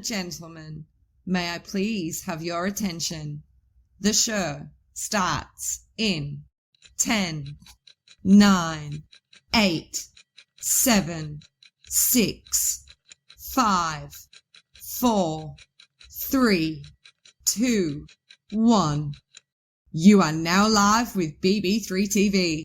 and gentlemen, may I please have your attention? The show starts in 10, 9, 8, 7, 6, 5, 4, 3, 2, 1. You are now live with BB3 TV.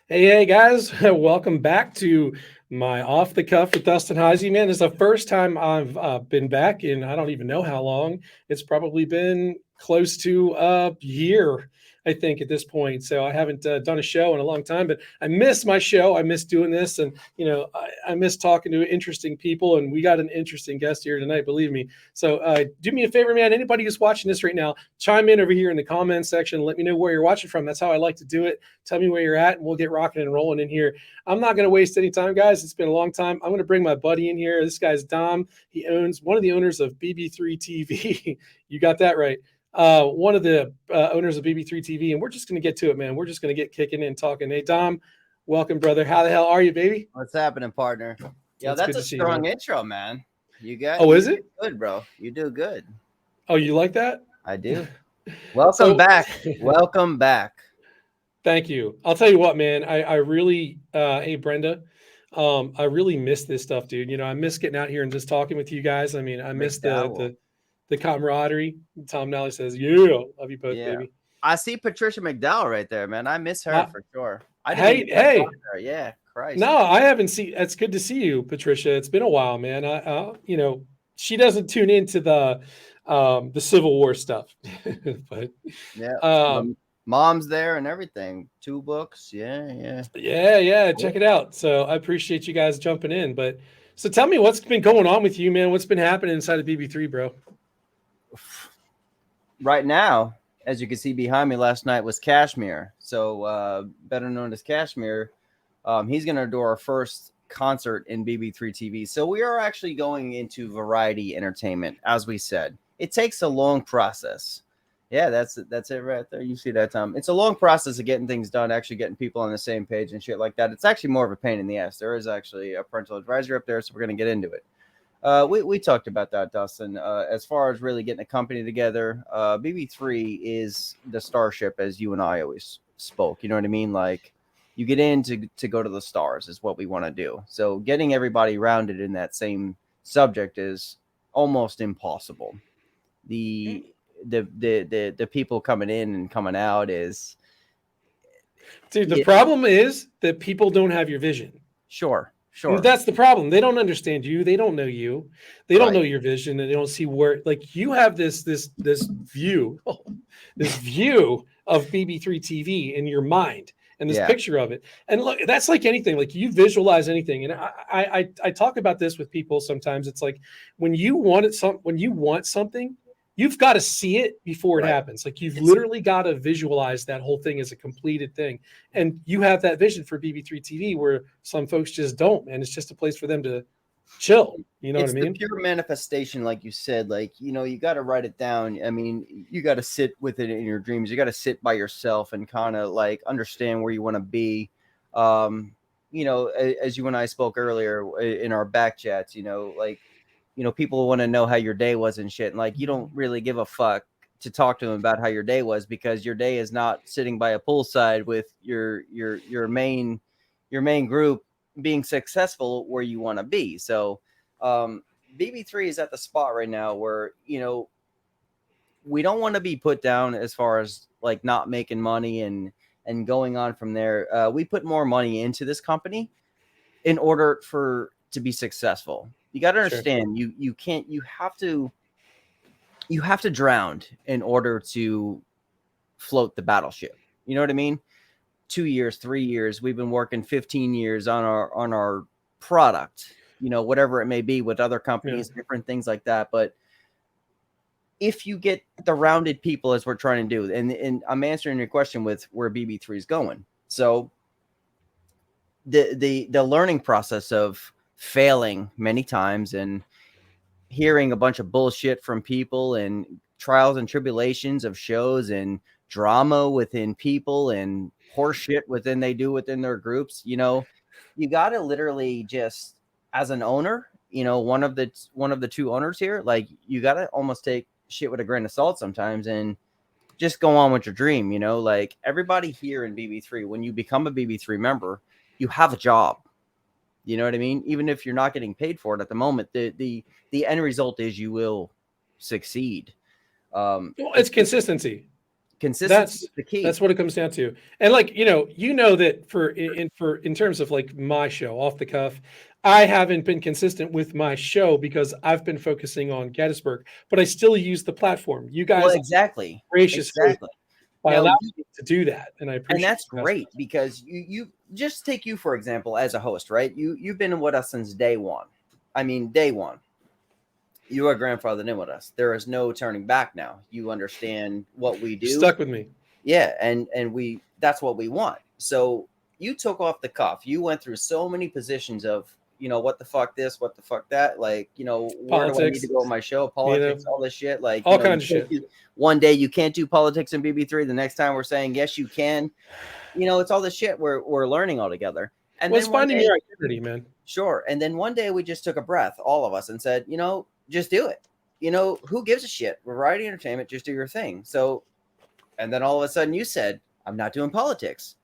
Hey guys, welcome back to my Off the Cuff with Dustin Heisey. Man, it's the first time I've been back in I don't even know how long. It's probably been close to a year, I think, at this point. So I haven't done a show in a long time, but I miss my show. I miss doing this, and I miss talking to interesting people. And we got an interesting guest here tonight, believe me. So do me a favor, man. Anybody who's watching this right now, chime in over here in the comments section. Let me know where you're watching from. That's how I like to do it. Tell me where you're at, and we'll get rocking and rolling in here. I'm not going to waste any time, guys. It's been a long time. I'm going to bring my buddy in here. This guy's Dom. He owns one of the owners of BB3 TV. You got that right. One of the owners of BB3 TV, and we're just going to get to it, man. We're just going to get kicking in talking. Hey, Dom, welcome, brother. How the hell are you, baby? What's happening, partner? Yo, that's a strong intro, man. You got. Oh, is it? Good, bro. You do good. Oh, you like that? I do. Welcome back. Welcome back. Thank you. I'll tell you what, man. I really, hey, Brenda, I really miss this stuff, dude. I miss getting out here and just talking with you guys. I mean, I miss the camaraderie. Tom Nally says, yeah, love you both, baby. I see Patricia McDowell right there, man. I miss her for sure. Hey. Yeah, Christ. No, I haven't seen. It's good to see you, Patricia. It's been a while, man. She doesn't tune into the Civil War stuff, but yeah, mom's there and everything. 2 books, yeah. Check it out. So I appreciate you guys jumping in. But so tell me what's been going on with you, man. What's been happening inside of BB3, bro? Right now, as you can see behind me, last night was Kashmir. So better known as Kashmir. He's going to do our first concert in BB3 TV. So we are actually going into variety entertainment, as we said. It takes a long process. Yeah, that's it right there. You see that, Tom? It's a long process of getting things done, actually getting people on the same page and shit like that. It's actually more of a pain in the ass. There is actually a parental advisory up there, so we're going to get into it. We talked about that, Dustin. As far as really getting a company together, BB3 is the starship, as you and I always spoke. You know what I mean? Like, you get in to go to the stars is what we want to do. So getting everybody rounded in that same subject is almost impossible. The people coming in and coming out is... Dude, the problem is that people don't have your vision. Sure. That's the problem. They don't understand you. They don't know you. They don't know your vision, and they don't see where, like, you have this view, this view of BB3 TV in your mind, and this picture of it. And look, that's like anything. Like, you visualize anything, and I talk about this with people sometimes. It's like when you want something, you've got to see it before it happens. Like, you've literally got to visualize that whole thing as a completed thing. And you have that vision for BB3 TV where some folks just don't, man. It's just a place for them to chill. You know what I mean? It's the pure manifestation, like you said. Like, you got to write it down. I mean, you got to sit with it in your dreams. You got to sit by yourself and kind of like understand where you want to be. As you and I spoke earlier in our back chats, people want to know how your day was and shit. And like, you don't really give a fuck to talk to them about how your day was, because your day is not sitting by a poolside with your main group being successful where you want to be. So BB3 is at the spot right now where, we don't want to be put down as far as like not making money and going on from there. We put more money into this company in order to be successful. You got to understand, you have to drown in order to float the battleship. You know what I mean? 2 years, 3 years, we've been working 15 years on our product, whatever it may be with other companies, different things like that. But if you get the rounded people, as we're trying to do, and I'm answering your question with where BB3 is going. So the learning process of failing many times and hearing a bunch of bullshit from people and trials and tribulations of shows and drama within people and horse shit within their groups, you got to literally just, as an owner, one of the two owners here, like, you got to almost take shit with a grain of salt sometimes and just go on with your dream. Like, everybody here in BB3, when you become a BB3 member, you have a job. You know what I mean? Even if you're not getting paid for it at the moment, the end result is you will succeed. Well, it's consistency. Consistency is the key. That's what it comes down to. And like, that in terms of like my show, Off the Cuff, I haven't been consistent with my show because I've been focusing on Gettysburg, but I still use the platform. You guys, exactly, gracious by allowing me to do that, and I appreciate. And that's great because you just take you for example as a host, right? You've been with us since day one. I mean, day one. You are grandfathered in with us. There is no turning back now. You understand what we do. Stuck with me. Yeah, and that's what we want. So you took off the cuff. You went through so many positions of, what the fuck this, what the fuck that, like, where do I need to go on my show? Politics, all this shit. Like, all kinds of shit. One day you can't do politics in BB3. The next time we're saying, yes, you can. It's all this shit we're learning all together. And it's finding your identity, man. Sure. And then one day we just took a breath, all of us, and said, just do it. Who gives a shit? Variety entertainment, just do your thing. So, and then all of a sudden you said, I'm not doing politics.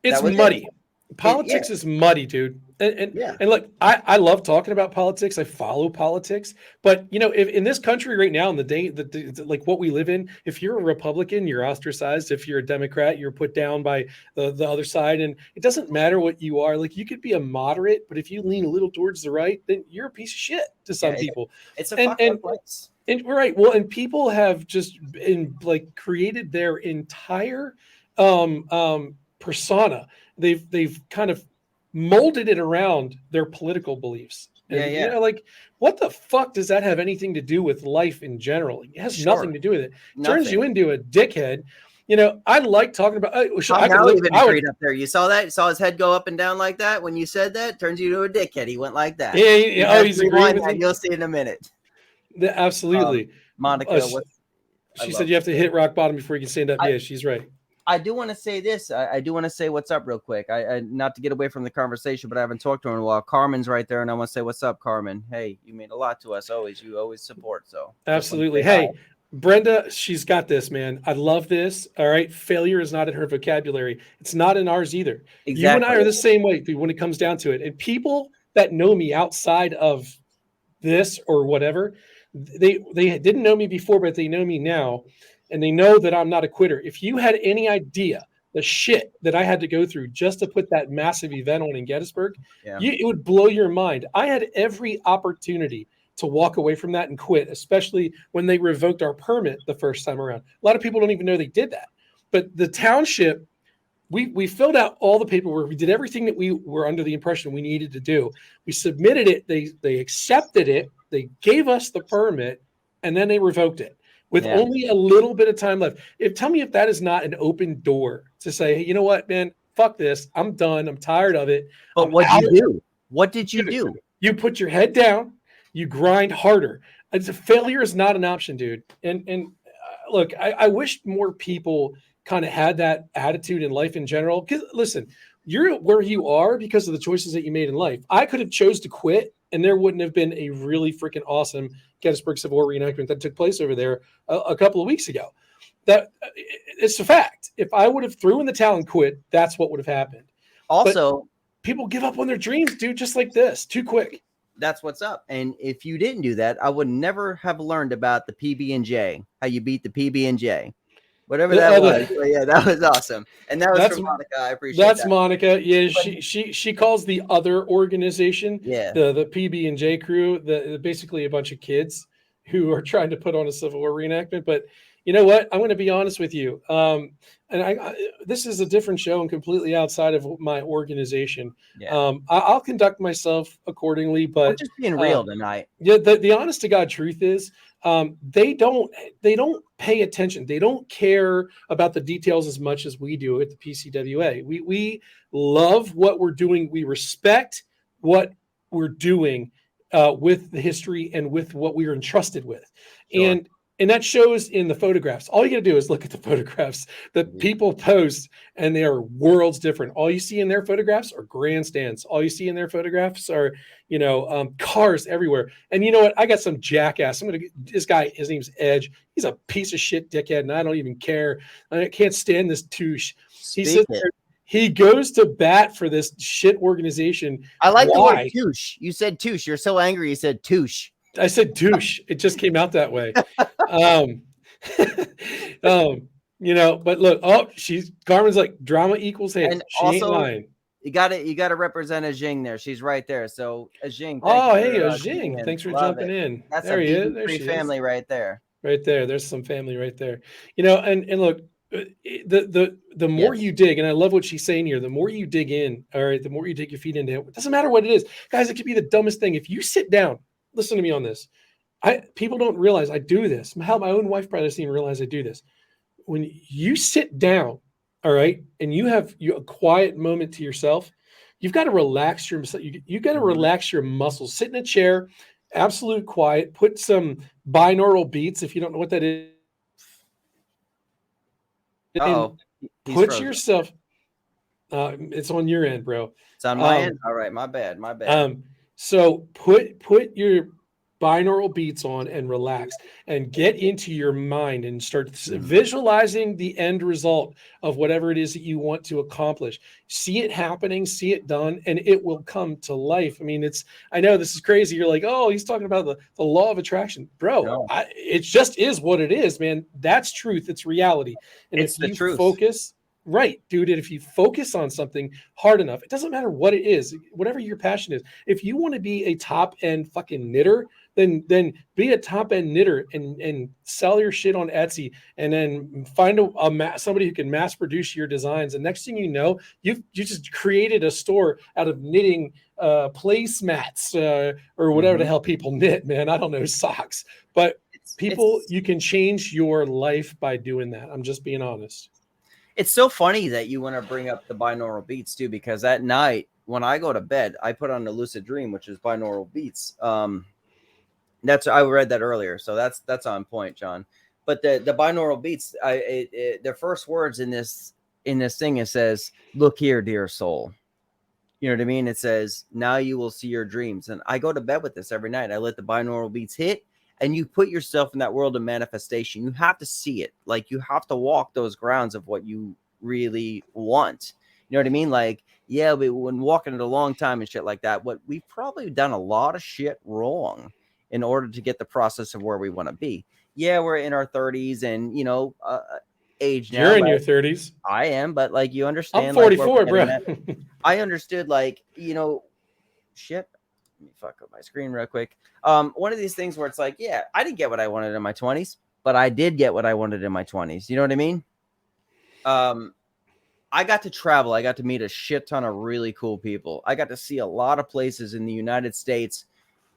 It's muddy. Politics is muddy, dude. And look, I love talking about politics. I follow politics, but if in this country right now, in the day like what we live in, if you're a Republican, you're ostracized. If you're a Democrat, you're put down by the other side. And it doesn't matter what you are. Like, you could be a moderate, but if you lean a little towards the right, then you're a piece of shit to some people. It's a fucking place. And right. Well, and people have just created their entire persona. They've kind of molded it around their political beliefs. And, like, what the fuck does that have anything to do with life in general? It has nothing to do with it. Turns you into a dickhead. I like talking about. I even agreed up there. You saw that? You saw his head go up and down like that when you said that? Turns you to a dickhead. He went like that. Yeah. He's agreeing with me. You'll see in a minute. Absolutely. Monica, she said you have to hit rock bottom before you can stand up. Yeah, she's right. I do want to say this. I do want to say what's up real quick. I not to get away from the conversation, but I haven't talked to her in a while. Carmen's right there, and I want to say what's up, Carmen. Hey, you mean a lot to us always. You always support. So absolutely. Hey, Brenda, she's got this, man. I love this. All right. Failure is not in her vocabulary. It's not in ours either. Exactly. You and I are the same way, dude, when it comes down to it. And people that know me outside of this or whatever, they didn't know me before, but they know me now. And they know that I'm not a quitter. If you had any idea the shit that I had to go through just to put that massive event on in Gettysburg, it would blow your mind. I had every opportunity to walk away from that and quit, especially when they revoked our permit the first time around. A lot of people don't even know they did that. But the township, we filled out all the paperwork. We did everything that we were under the impression we needed to do. We submitted it. They accepted it. They gave us the permit, and then they revoked it. With only a little bit of time left. Tell me if that is not an open door to say, hey, you know what, man, fuck this. I'm done. I'm tired of it. But what did you do? What did you do? You put your head down. You grind harder. Failure is not an option, dude. And look, I wish more people kind of had that attitude in life in general. Because listen, you're where you are because of the choices that you made in life. I could have chose to quit, and there wouldn't have been a really freaking awesome Gettysburg Civil War reenactment that took place over there a couple of weeks ago. That it's a fact. If I would have threw in the towel and quit, that's what would have happened. Also, but people give up on their dreams, dude, just like this, too quick. That's what's up. And if you didn't do that, I would never have learned about the PB&J, how you beat the PB&J. Whatever that was. But yeah, that was awesome. And that's from Monica. I appreciate that. That's Monica. Yeah, she calls the other organization, the PB&J crew, basically a bunch of kids who are trying to put on a Civil War reenactment. But you know what? I'm going to be honest with you. And this is a different show and completely outside of my organization. Yeah. I'll conduct myself accordingly, but we're just being real tonight. Yeah, the honest to God truth is, they don't pay attention. They don't care about the details as much as we do at the PCWA. We love what we're doing. We respect what we're doing with the history and with what we are entrusted with. Sure. And that shows in the photographs. All you got to do is look at the photographs that people post, and they are worlds different. All you see in their photographs are grandstands. All you see in their photographs are, cars everywhere. And you know what? I got some jackass. This guy, his name's Edge. He's a piece of shit dickhead, and I don't even care. I can't stand this douche. He goes to bat for this shit organization. I like the word touche. You said touche. You're so angry. You said touche. I said douche. It just came out that way. But look, Carmen's like drama equals hate. And she also, ain't lying. You gotta represent Ajing there. She's right there. So Ajing. Ajing. Thanks for jumping in. That's there a he is. There family right there. Right there. There's some family right there. And look, the more you dig, and I love what she's saying here, the more you dig in, all right, the more you dig your feet into it. It doesn't matter what it is. Guys, it could be the dumbest thing. If you sit down, listen to me on this. People don't realize I do this. Hell, my own wife probably doesn't even realize I do this. When you sit down, all right, and you have a quiet moment to yourself, you've got to relax you got to relax your muscles. Sit in a chair, absolute quiet, put some binaural beats if you don't know what that is. Put yourself it's on your end, bro. It's on my end. All right, my bad. So put your binaural beats on and relax and get into your mind and start visualizing the end result of whatever it is that you want to accomplish. See it happening, see it done, and it will come to life. I mean, I know this is crazy. You're like, oh, he's talking about the law of attraction. Bro, no. It just is what it is, man. That's truth. It's reality. And it's the truth. Focus, right, dude. And if you focus on something hard enough, it doesn't matter what it is, whatever your passion is. If you want to be a top end fucking knitter, then be a top end knitter and sell your shit on Etsy, and then find somebody who can mass produce your designs. And next thing you know, you just created a store out of knitting placemats or whatever the hell people knit, man. I don't know, socks. But you can change your life by doing that. I'm just being honest. It's so funny that you want to bring up the binaural beats too, because at night when I go to bed, I put on a lucid dream, which is binaural beats. I read that earlier, so that's on point, John. But the binaural beats, the first words in this thing, it says, "Look here, dear soul." You know what I mean? It says, "Now you will see your dreams." And I go to bed with this every night. I let the binaural beats hit, and you put yourself in that world of manifestation. You have to see it. Like, you have to walk those grounds of what you really want. You know what I mean? Like, yeah, we've been walking it a long time and shit like that. What we've probably done a lot of shit wrong in order to get the process of where we want to be. Yeah, we're in our 30s and, age now. You're in your 30s. I am, but like, you understand. I'm 44, bro. I understood, shit. Let me fuck up my screen real quick. One of these things where it's like, yeah, I didn't get what I wanted in my 20s, but I did get what I wanted in my 20s. You know what I mean? I got to travel. I got to meet a shit ton of really cool people. I got to see a lot of places in the United States,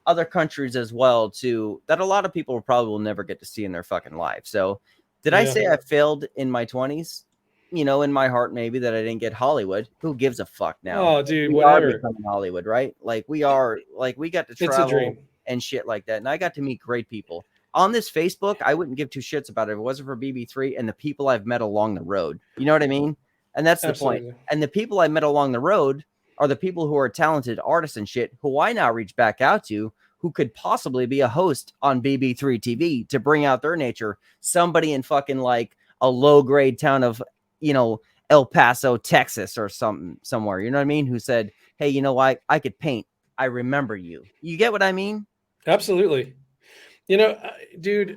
other countries as well, too, that a lot of people probably will never get to see in their fucking life. So did I say I failed in my 20s? In my heart, maybe, that I didn't get Hollywood. Who gives a fuck now? Oh, dude, whatever. We are becoming Hollywood, right? Like, we are, like, we got to travel and shit like that. And I got to meet great people. On this Facebook, I wouldn't give two shits about it if it wasn't for BB3 and the people I've met along the road. You know what I mean? And that's the point. And the people I met along the road are the people who are talented artists and shit, who I now reach back out to, who could possibly be a host on BB3 TV to bring out their nature. Somebody in fucking like a low grade town of, El Paso, Texas or somewhere, you know what I mean? Who said, hey, you know what? I could paint. I remember you. You get what I mean? Absolutely. Dude,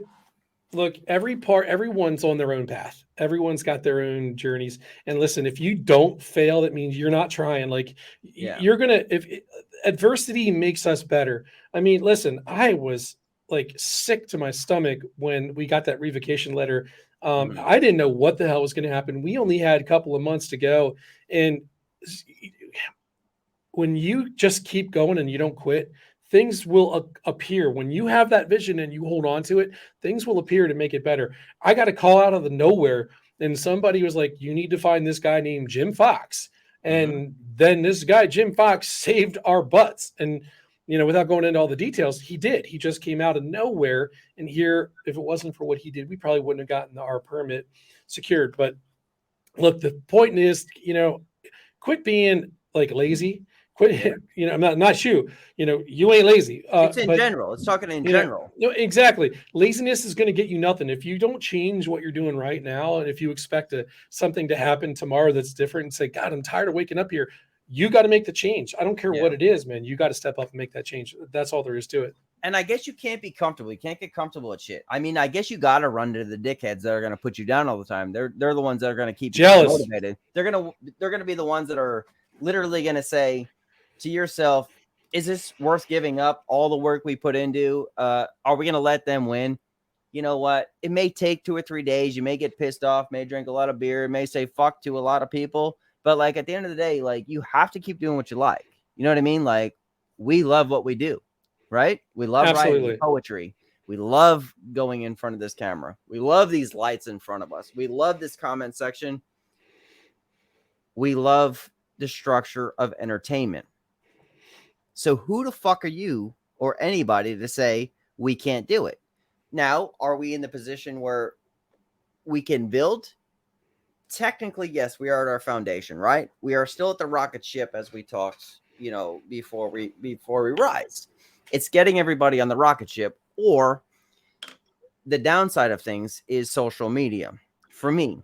look, everyone's on their own path. Everyone's got their own journeys. And listen, if you don't fail, that means you're not trying. Like, you're going to, adversity makes us better. I mean, listen, I was like sick to my stomach when we got that revocation letter. I didn't know what the hell was going to happen. We only had a couple of months to go. And when you just keep going and you don't quit, things will appear. When you have that vision and you hold on to it, things will appear to make it better. I got a call out of the nowhere, and somebody was like, you need to find this guy named Jim Fox. And then this guy, Jim Fox, saved our butts. And, without going into all the details, he did. He just came out of nowhere. And here, if it wasn't for what he did, we probably wouldn't have gotten our permit secured. But look, the point is, quit being like lazy. Quit, not you. You ain't lazy. It's in general. It's talking in general. Exactly. Laziness is going to get you nothing. If you don't change what you're doing right now, and if you expect something to happen tomorrow that's different and say, God, I'm tired of waking up here, you got to make the change. I don't care what it is, man. You got to step up and make that change. That's all there is to it. And I guess you can't be comfortable. You can't get comfortable with shit. I mean, I guess you got to run to the dickheads that are going to put you down all the time. They're the ones that are going to keep you motivated. They're going to be the ones that are literally going to say to yourself, is this worth giving up all the work we put into? Are we going to let them win? You know what? It may take 2 or 3 days. You may get pissed off, may drink a lot of beer, may say fuck to a lot of people. But like at the end of the day, like you have to keep doing what you like. You know what I mean? Like we love what we do, right? We love writing poetry. We love going in front of this camera. We love these lights in front of us. We love this comment section. We love the structure of entertainment. So who the fuck are you or anybody to say we can't do it? Now, are we in the position where we can build? Technically, yes, we are at our foundation, right? We are still at the rocket ship as we talked, before we rise. It's getting everybody on the rocket ship, or the downside of things is social media. For me,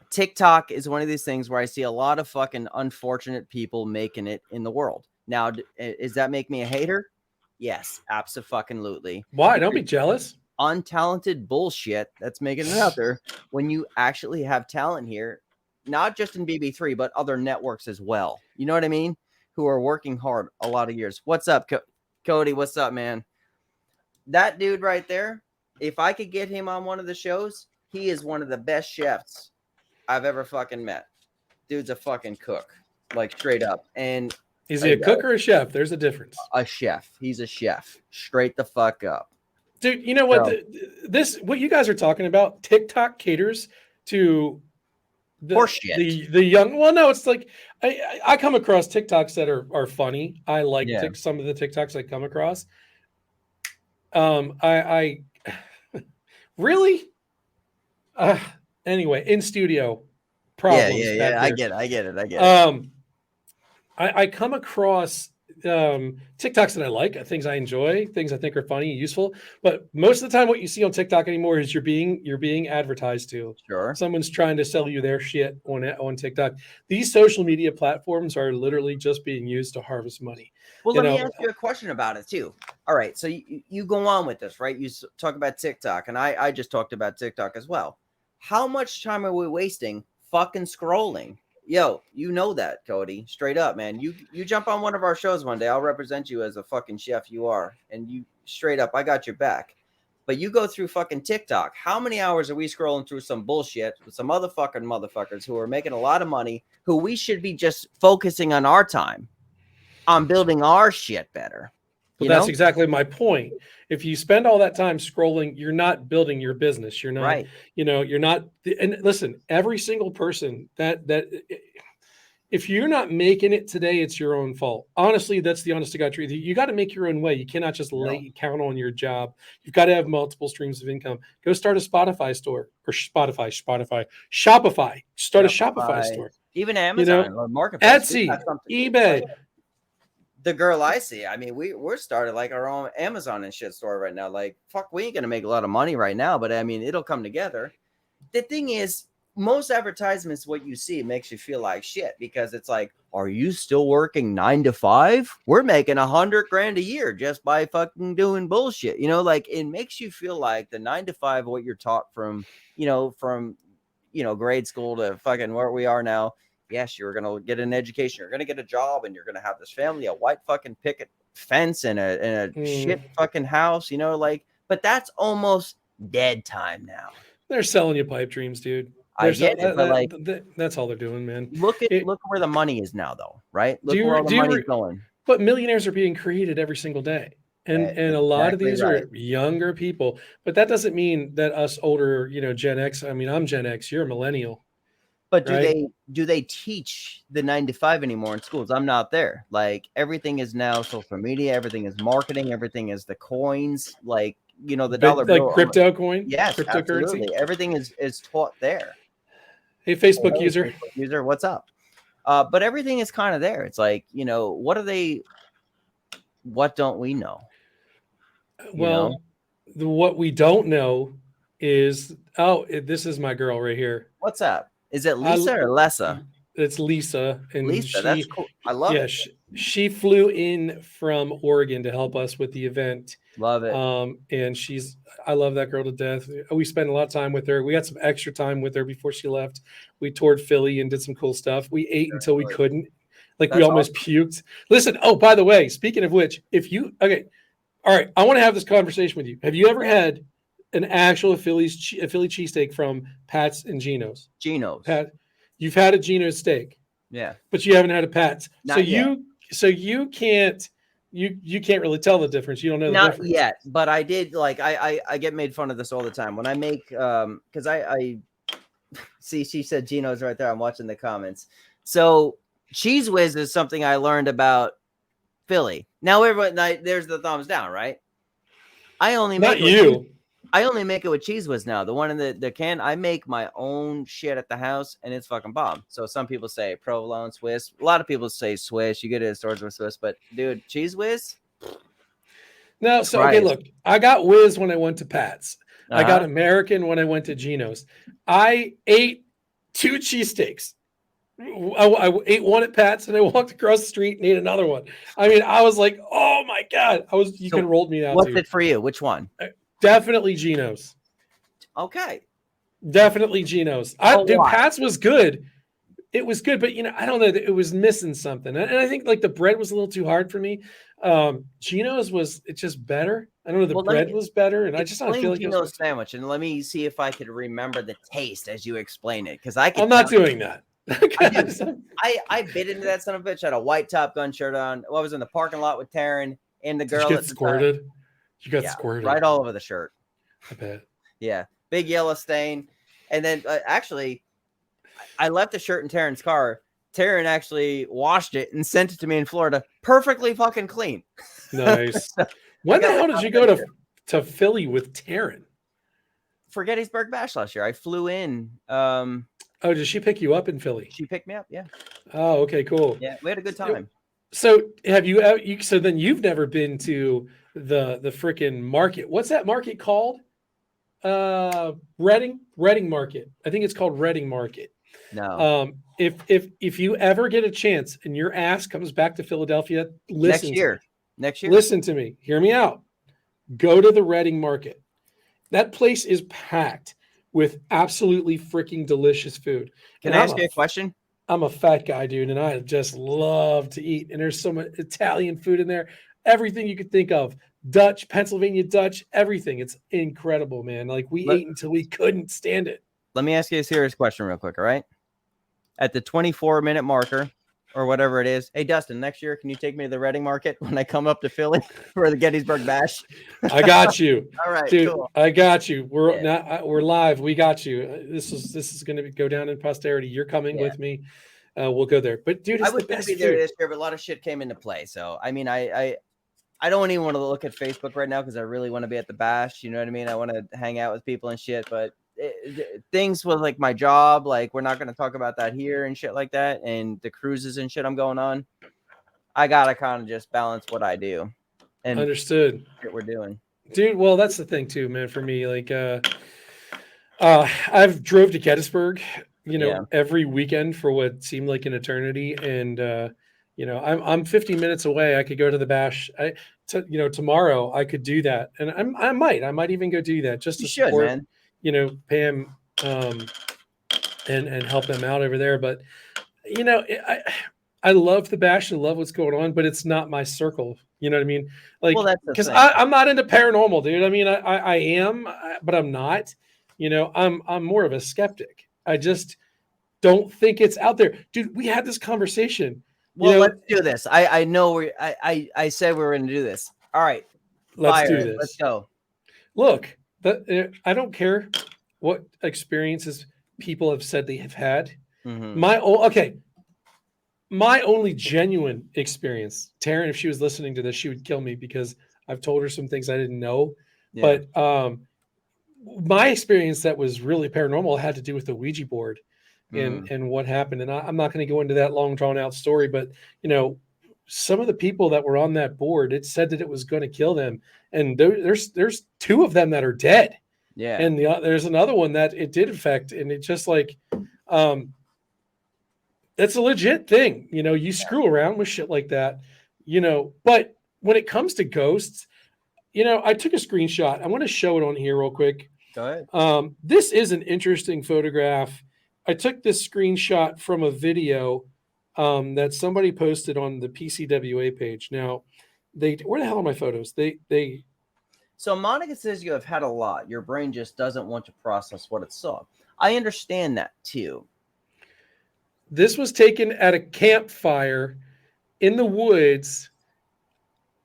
TikTok is one of these things where I see a lot of fucking unfortunate people making it in the world. Now, does that make me a hater? Yes, abso-fucking-lutely. Why? Don't be jealous. Untalented bullshit that's making it out there when you actually have talent here, not just in BB3, but other networks as well. You know what I mean? Who are working hard a lot of years. What's up, Cody? What's up, man? That dude right there, if I could get him on one of the shows, he is one of the best chefs I've ever fucking met. Dude's a fucking cook, like straight up. And is he a cook or a chef? There's a difference. A chef. He's a chef. Straight the fuck up. Dude, you know what? What you guys are talking about, TikTok caters to the young. Well, no, it's like I come across TikToks that are funny. I like some of the TikToks I come across. I really. Anyway, in studio problems. Yeah. I get it. I come across TikToks that I like, things I enjoy, things I think are funny and useful. But most of the time, what you see on TikTok anymore is you're being advertised to. Sure. Someone's trying to sell you their shit on TikTok. These social media platforms are literally just being used to harvest money. Well, let me ask you a question about it too. All right, so you go on with this, right? You talk about TikTok, and I just talked about TikTok as well. How much time are we wasting fucking scrolling? Yo, you know that, Cody. Straight up, man. You jump on one of our shows one day. I'll represent you as a fucking chef you are. And you straight up, I got your back. But you go through fucking TikTok. How many hours are we scrolling through some bullshit with some motherfuckers who are making a lot of money, who we should be just focusing on our time, on building our shit better? Well, that's exactly my point. If you spend all that time scrolling, you're not building your business. You're not, right. You're not. And listen, every single person that if you're not making it today, it's your own fault. Honestly, that's the honest to God truth. You got to make your own way. You cannot just count on your job. You've got to have multiple streams of income. Go start a Spotify store or Shopify. Start a Shopify store. Even Amazon or Marketplace. Etsy, eBay. The girl I see, I mean, we're started like our own Amazon and shit store right now. Like, fuck, we ain't gonna make a lot of money right now, but I mean, it'll come together. The thing is, most advertisements, what you see, makes you feel like shit because it's like, are you still working 9 to 5? We're making $100,000 a year just by fucking doing bullshit. Like it makes you feel like the 9 to 5, what you're taught from grade school to fucking where we are now. Yes, you're going to get an education. You're going to get a job and you're going to have this family, a white fucking picket fence and a shit fucking house, but that's almost dead time now. They're selling you pipe dreams, dude. I get it, but that's all they're doing, man. Look where the money is now, though, right? Look where all the money's going. But millionaires are being created every single day. And a lot of these are younger people. But that doesn't mean that us older, Gen X, I mean, I'm Gen X, you're a millennial. But right? do they teach the 9 to 5 anymore in schools? I'm not there. Like everything is now social media, everything is marketing, everyththing is the coins, like the dollar Like bill. crypto coin, Yes, cryptocurrency. absolutely. Everything is taught there. Hey, Facebook Hey, user. Facebook user, what's up? But everything is kind of there. It's like, what don't we know? Well, what we don't know is, this is my girl right here. What's up? Is it I, Lisa or Lessa? it's Lisa, and Lisa, that's cool. I love it. She flew in from Oregon to help us with the event. Love it. And I love that girl to death. We spent a lot of time with her. We got some extra time with her before she left. We toured Philly and did some cool stuff. We ate until we couldn't. Like we almost puked. Listen, by the way, speaking of which, all right, I want to have this conversation with you. Have you ever had an actual Philly cheesesteak from Pat's and Gino's? Pat, you've had a Gino's steak. Yeah. But you haven't had a Pat's. Not yet. You can't really tell the difference. You don't know the difference. Not yet, but I did I get made fun of this all the time when I make because I see she said Gino's right there. I'm watching the comments. So Cheese Whiz is something I learned about Philly. Now there's the thumbs down, right? I only make it with Cheese Whiz now. The one in the can. I make my own shit at the house, and it's fucking bomb. So some people say provolone, Swiss. A lot of people say Swiss. You get it at stores with Swiss, but dude, Cheese Whiz. No, so okay, look, I got Whiz when I went to Pat's. Uh-huh. I got American when I went to Gino's. I ate 2 cheesesteaks. I ate one at Pat's and I walked across the street and ate another one. I mean, I was like, oh my God. You could have rolled me out. What's it for you? Which one? Definitely Gino's. Okay. Definitely Gino's. Dude, Pat's was good. It was good, but I don't know. It was missing something. And I think like the bread was a little too hard for me. Gino's it's just better. I don't know. The bread was better. And I just don't feel like Gino's sandwich. And let me see if I could remember the taste as you explain it. Because I'm not doing that. I bit into that son of a bitch. I had a white Top Gun shirt on. I was in the parking lot with Taryn and the girl. Did you get squirted? You got squirted right all over the shirt. I bet. Yeah, big yellow stain. And then actually, I left the shirt in Taryn's car. Taryn actually washed it and sent it to me in Florida, perfectly fucking clean. Nice. When the hell did you go to Philly with Taryn? For Gettysburg Bash last year, I flew in. Oh, did she pick you up in Philly? She picked me up, yeah. Oh, okay, cool. Yeah, we had a good time. So have you? So then you've never been to the freaking market? What's that market called? Reading Market. I think it's called Reading Market. No. If you ever get a chance and your ass comes back to Philadelphia, next year. Listen to me. Hear me out. Go to the Reading Market. That place is packed with absolutely freaking delicious food. Can I ask you a question? I'm a fat guy, dude, and I just love to eat. And there's so much Italian food in there. Everything you could think of. Dutch, Pennsylvania Dutch, everything. It's incredible, man. Like we ate until we couldn't stand it. Let me ask you a serious question real quick, all right? At the 24-minute marker or whatever it is. Hey, Dustin, next year, can you take me to the Reading Market when I come up to Philly for the Gettysburg Bash? I got you. All right, dude. Cool. I got you. We're live. We got you. This is going to go down in posterity. You're coming with me. We'll go there. But dude, I was going to be there this year, but a lot of shit came into play. So I mean, I don't even want to look at Facebook right now because I really want to be at the bash. You know what I mean? I want to hang out with people and shit. But things with like my job, like we're not going to talk about that here and shit like that. And the cruises and shit I'm going on. I gotta kind of just balance what I do. And understood what we're doing, dude. Well, that's the thing too, man. For me, like, I've drove to Gettysburg, every weekend for what seemed like an eternity, and I'm 50 minutes away. I could go to the bash. Tomorrow I could do that, and I might even go do that just to support, man. Pam, and help them out over there. But I love the bash and love what's going on, but it's not my circle. You know what I mean? Like, because I'm not into paranormal, dude. I mean, I am, but I'm not. I'm more of a skeptic. I just don't think it's out there, dude. We had this conversation. Well, let's do this. I know I said we were going to do this. All right, let's do this. Let's go. Look, I don't care what experiences people have said they have had. Mhm. My only genuine experience, Taryn, if she was listening to this, she would kill me because I've told her some things I didn't know. Yeah. But my experience that was really paranormal had to do with the Ouija board and what happened. And I'm not going to go into that long drawn out story, but some of the people that were on that board, it said that it was going to kill them. And there's two of them that are dead. Yeah. And there's another one that it did affect. And it just like, that's a legit thing. You screw around with shit like that, but when it comes to ghosts, I took a screenshot. I want to show it on here real quick. Go ahead. This is an interesting photograph. I took this screenshot from a video that somebody posted on the PCWA page. Now, where the hell are my photos? So Monica says you have had a lot. Your brain just doesn't want to process what it saw. I understand that too. This was taken at a campfire in the woods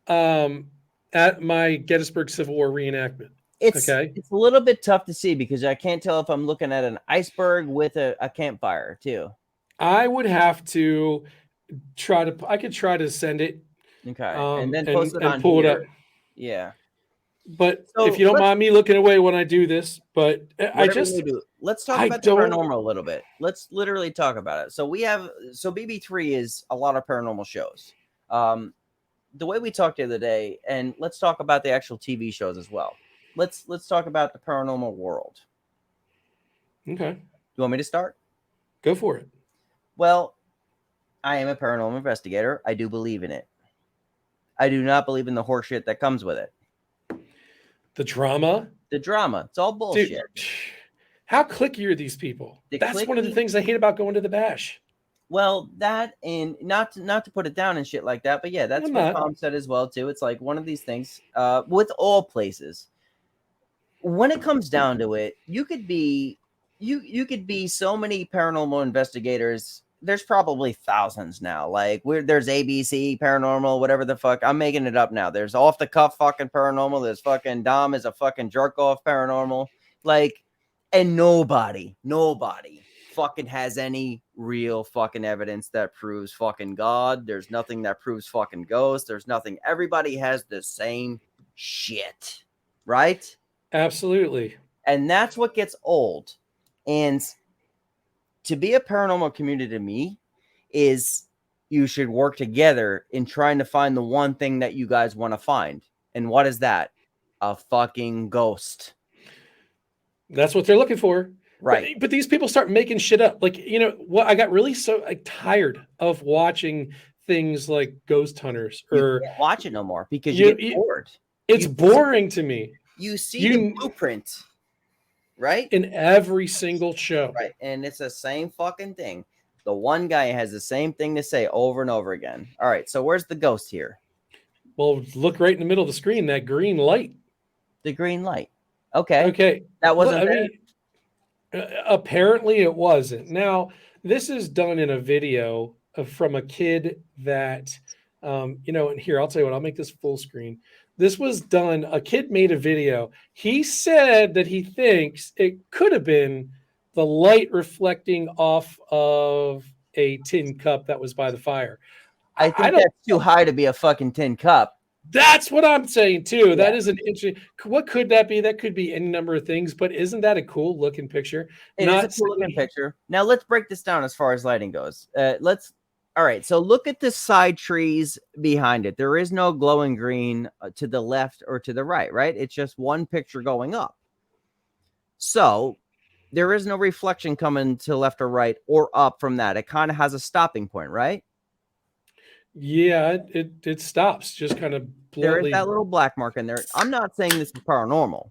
at my Gettysburg Civil War reenactment. It's a little bit tough to see because I can't tell if I'm looking at an iceberg with a campfire too. I would have to I could try to send it. Okay. And then post it and on pull here. it up. Yeah. But if you don't mind me looking away when I do this, but let's talk about the paranormal a little bit. Let's literally talk about it. So BB3 is a lot of paranormal shows. The way we talked the other day, and let's talk about the actual TV shows as well. Let's talk about the paranormal world. Okay. You want me to start? Go for it. Well, I am a paranormal investigator. I do believe in it. I do not believe in the horseshit that comes with it. The drama? It's all bullshit. Dude, how cliquey are these people? That's one of the things I hate about going to the bash. Well, that, and not to put it down and shit like that, but yeah, that's what Tom said as well too. It's like one of these things with all places. When it comes down to it, you could be so many paranormal investigators. There's probably thousands now. Like there's ABC paranormal, whatever the fuck. I'm making it up now. There's off the cuff fucking paranormal. There's fucking Dom is a fucking jerk off paranormal. Like, and nobody fucking has any real fucking evidence that proves fucking God. There's nothing that proves fucking ghosts. There's nothing. Everybody has the same shit, right? Absolutely. And that's what gets old. And to be a paranormal community to me is you should work together in trying to find the one thing that you guys want to find. And what is that? A fucking ghost. That's what they're looking for. Right. But these people start making shit up. Like, what I got really tired of watching things like Ghost Hunters you can't watch it no more because you get bored. It's boring to me. You see the blueprint, right? In every single show. Right. And it's the same fucking thing. The one guy has the same thing to say over and over again. All right. So where's the ghost here? Well, look right in the middle of the screen, that green light. The green light. Okay. Okay. That wasn't there? Apparently it wasn't. Now, this is done in a video from a kid that, and here, I'll tell you what, I'll make this full screen. This was done, a kid made a video. He said that he thinks it could have been the light reflecting off of a tin cup that was by the fire. I think that's too high to be a fucking tin cup. That's what I'm saying too. Yeah. That is an interesting. What could that be? That could be any number of things, but isn't that a cool looking picture? It is a cool looking picture. Now let's break this down as far as lighting goes. All right. So look at the side trees behind it. There is no glowing green to the left or to the right, right? It's just one picture going up. So there is no reflection coming to left or right or up from that. It kind of has a stopping point, right? Yeah, it stops, just kind of bluntly. There is that little black mark in there. I'm not saying this is paranormal.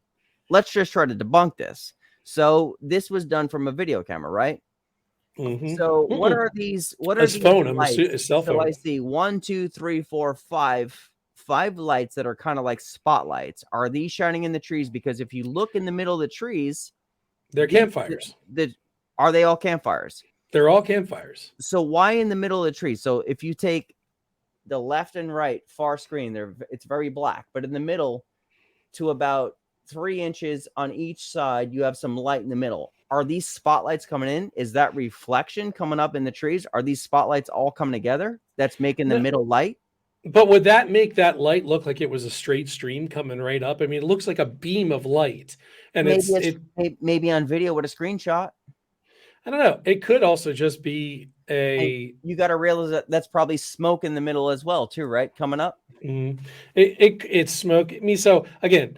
Let's just try to debunk this. So this was done from a video camera, right? Mm-hmm. So what are these? What are these phone? lights? A cell phone. So I see 1, 2, 3, 4, 5 lights that are kind of like spotlights. Are these shining in the trees? Because if you look in the middle of the trees, they're campfires. Are they all campfires? They're all campfires. So why in the middle of the tree? So if you take the left and right far screen, it's very black, but in the middle to about 3 inches on each side, you have some light in the middle. are these spotlights coming in? Is that reflection coming up in the trees? Are these spotlights all coming together? That's making the middle light. But would that make that light look like it was a straight stream coming right up? I mean, it looks like a beam of light, and maybe on video with a screenshot. I don't know. It could also just be a. You got to realize that that's probably smoke in the middle as well, too, right? Coming up. It's smoke. I mean, so again,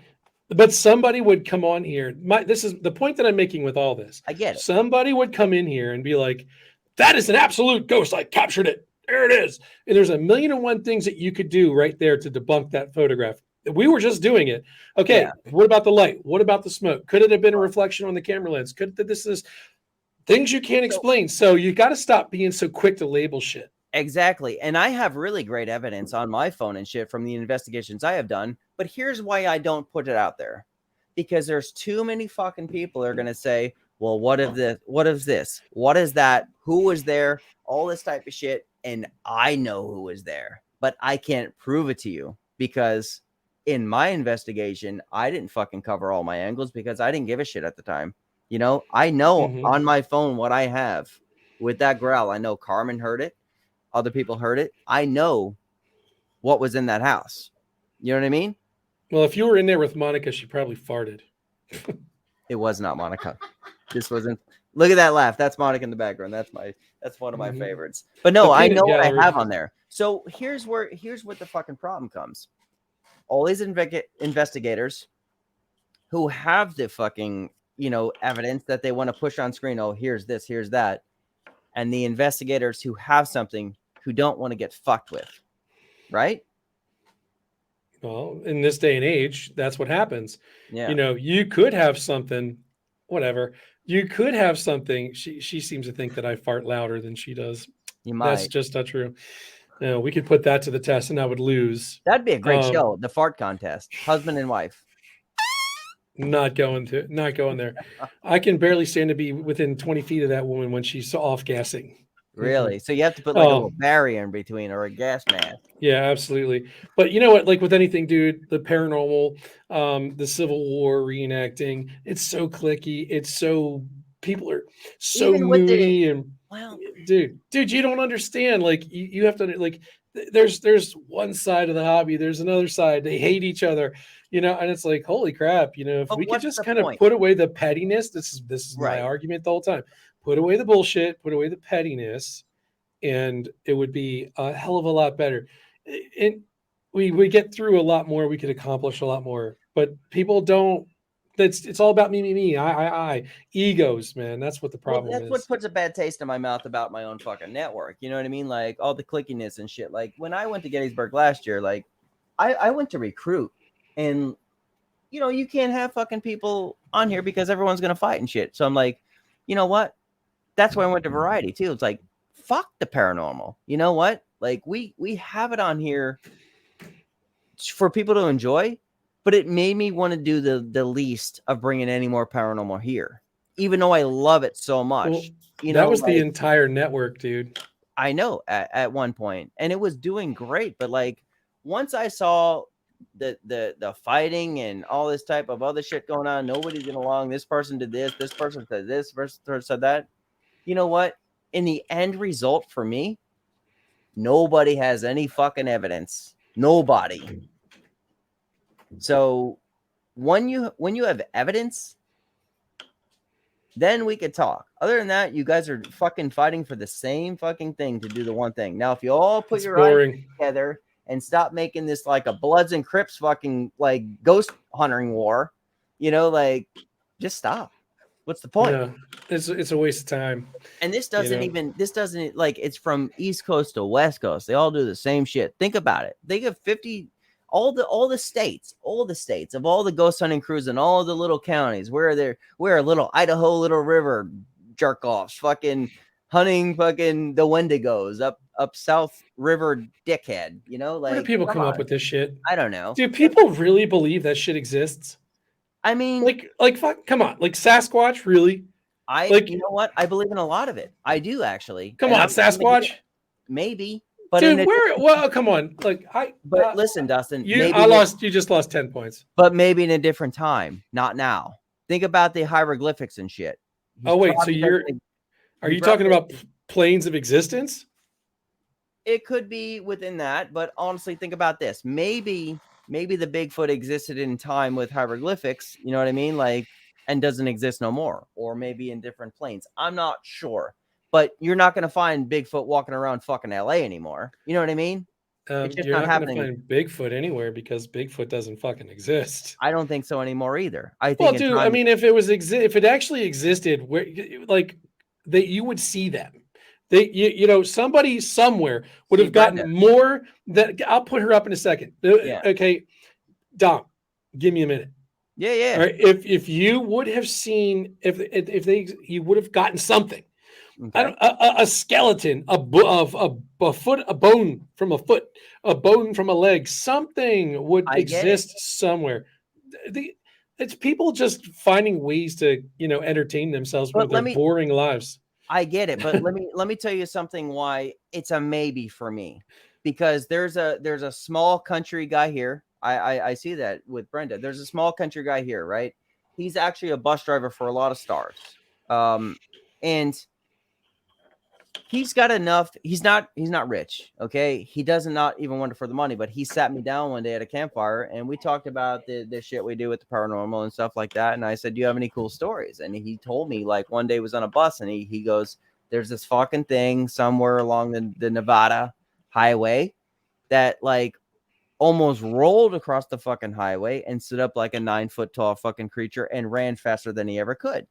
but somebody would come on here. This is the point that I'm making with all this. I get it. Somebody would come in here and be like, "That is an absolute ghost. I captured it. There it is." And there's 1,000,001 things that you could do right there to debunk that photograph. We were just doing it. Okay. Yeah. What about the light? What about the smoke? Could it have been a reflection on the camera lens? This is things you can't explain. So you got to stop being so quick to label shit. Exactly. And I have really great evidence on my phone and shit from the investigations I have done. But here's why I don't put it out there. Because there's too many fucking people that are going to say, well, what if this? What is this? What is that? Who was there? All this type of shit. And I know who was there, but I can't prove it to you because in my investigation, I didn't fucking cover all my angles because I didn't give a shit at the time. You know, I know on my phone what I have with that growl. I know Carmen heard it. Other people heard it. I know what was in that house. You know what I mean? Well, if you were in there with Monica, she probably farted. It was not Monica. This wasn't. Look at that laugh. That's Monica in the background. That's one of my favorites. But no, I know what I have on there. So here's what the fucking problem comes. All these investigators who have the fucking, evidence that they want to push on screen. Oh, here's this, here's that. And the investigators who have something who don't want to get fucked with. Right? Well, in this day and age, that's what happens. Yeah. You could have something, whatever. You could have something. She seems to think that I fart louder than she does. You might. That's just not true. We could put that to the test and I would lose. That'd be a great show. The fart contest, husband and wife. Not going there. I can barely stand to be within 20 feet of that woman when she's off gassing. Really? So you have to put like a little barrier in between or a gas mask. Yeah, absolutely. But you know what? Like with anything, dude, the paranormal, the Civil War reenacting, it's so clicky. It's so people are so moody and dude, you don't understand. Like you have to like. There's one side of the hobby. There's another side. They hate each other. And it's like, holy crap. If we could just kind of put away the pettiness. This is my argument the whole time. Put away the bullshit, put away the pettiness, and it would be a hell of a lot better. And we get through a lot more. We could accomplish a lot more. But people don't. It's all about me, I. Egos, man. That's what the problem is. That's what puts a bad taste in my mouth about my own fucking network. You know what I mean? Like all the clickiness and shit. Like when I went to Gettysburg last year, like I went to recruit, and you can't have fucking people on here because everyone's gonna fight and shit. So I'm like, you know what? That's why I went to Variety too. It's like, fuck the paranormal. You know what? Like we have it on here for people to enjoy, but it made me want to do the least of bringing any more paranormal here, even though I love it so much. Well, that was the entire network, dude. I know at one point, and it was doing great. But like once I saw the fighting and all this type of other shit going on, nobody's getting along. This person did this person said this, person said that. You know what? In the end result for me, nobody has any fucking evidence. Nobody. So when you have evidence, then we could talk. Other than that, you guys are fucking fighting for the same fucking thing to do the one thing. Now, if you all put your eyes together and stop making this like a Bloods and Crips fucking like ghost hunting war, just stop. What's the point? Yeah, it's a waste of time. And this doesn't like it's from East Coast to West Coast. They all do the same shit. Think about it. They give 50 all the states of all the ghost hunting crews and all the little counties where a little Idaho little river jerk offs fucking hunting fucking the Wendigos up South River dickhead, like where do people come up with this shit? I don't know. Do people really believe that shit exists? I mean, like fuck, come on, like Sasquatch, really? You know what? I believe in a lot of it. I do actually. Come on, Sasquatch. Maybe, but dude, well, come on, listen, Dustin. You just lost 10 points. But maybe in a different time, not now. Think about the hieroglyphics and shit. Oh wait, so are you talking about planes of existence? It could be within that, but honestly, think about this. Maybe the Bigfoot existed in time with hieroglyphics, you know what I mean? Like, and doesn't exist no more, or maybe in different planes. I'm not sure, but you're not going to find Bigfoot walking around fucking LA anymore. You know what I mean? It's just You're not not going to happening. find Bigfoot anywhere because Bigfoot doesn't fucking exist. I don't think so anymore either. I Well, think dude, I mean, if it actually existed, where like that, you would see them. Somebody somewhere would have gotten Brenda. more. That I'll put her up in a second. Yeah. Okay, Dom, give me a minute. Yeah. All right, if you would have seen, you would have gotten something. Okay. A skeleton, a foot, a bone from a foot, a bone from a leg, something would exist somewhere. It's people just finding ways to, entertain themselves with their boring lives. I get it, but let me tell you something why it's a maybe for me, because there's a small country guy here. I see that with Brenda. There's a small country guy here, right? He's actually a bus driver for a lot of stars. And he's got enough. He's not rich. Okay. He does not even want it for the money, but he sat me down one day at a campfire and we talked about the shit we do with the paranormal and stuff like that. And I said, do you have any cool stories? And he told me, like, one day he was on a bus and he goes, there's this fucking thing somewhere along the Nevada highway that like almost rolled across the fucking highway and stood up like a 9-foot tall fucking creature and ran faster than he ever could.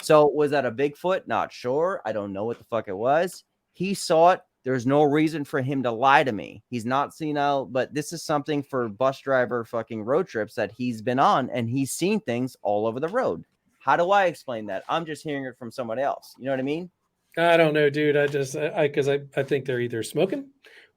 So was that a Bigfoot? Not sure. I don't know what the fuck it was. He saw it. There's no reason for him to lie to me. He's not senile, but this is something for bus driver fucking road trips that he's been on, and he's seen things all over the road. How do I explain that? I'm just hearing it from somebody else. You know what I mean? I don't know, dude. I think they're either smoking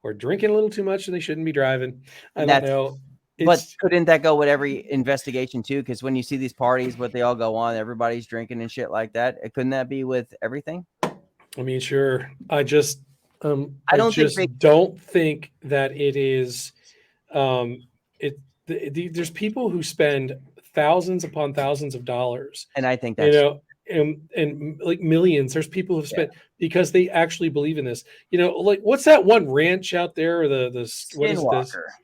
or drinking a little too much and they shouldn't be driving. I don't know. But couldn't that go with every investigation too? Because when you see these parties, what they all go on, everybody's drinking and shit like that. Couldn't that be with everything? I mean, sure. I just don't think that it is. There's people who spend thousands upon thousands of dollars, and I think that's and like millions. There's people who've spent because they actually believe in this. Like what's that one ranch out there? The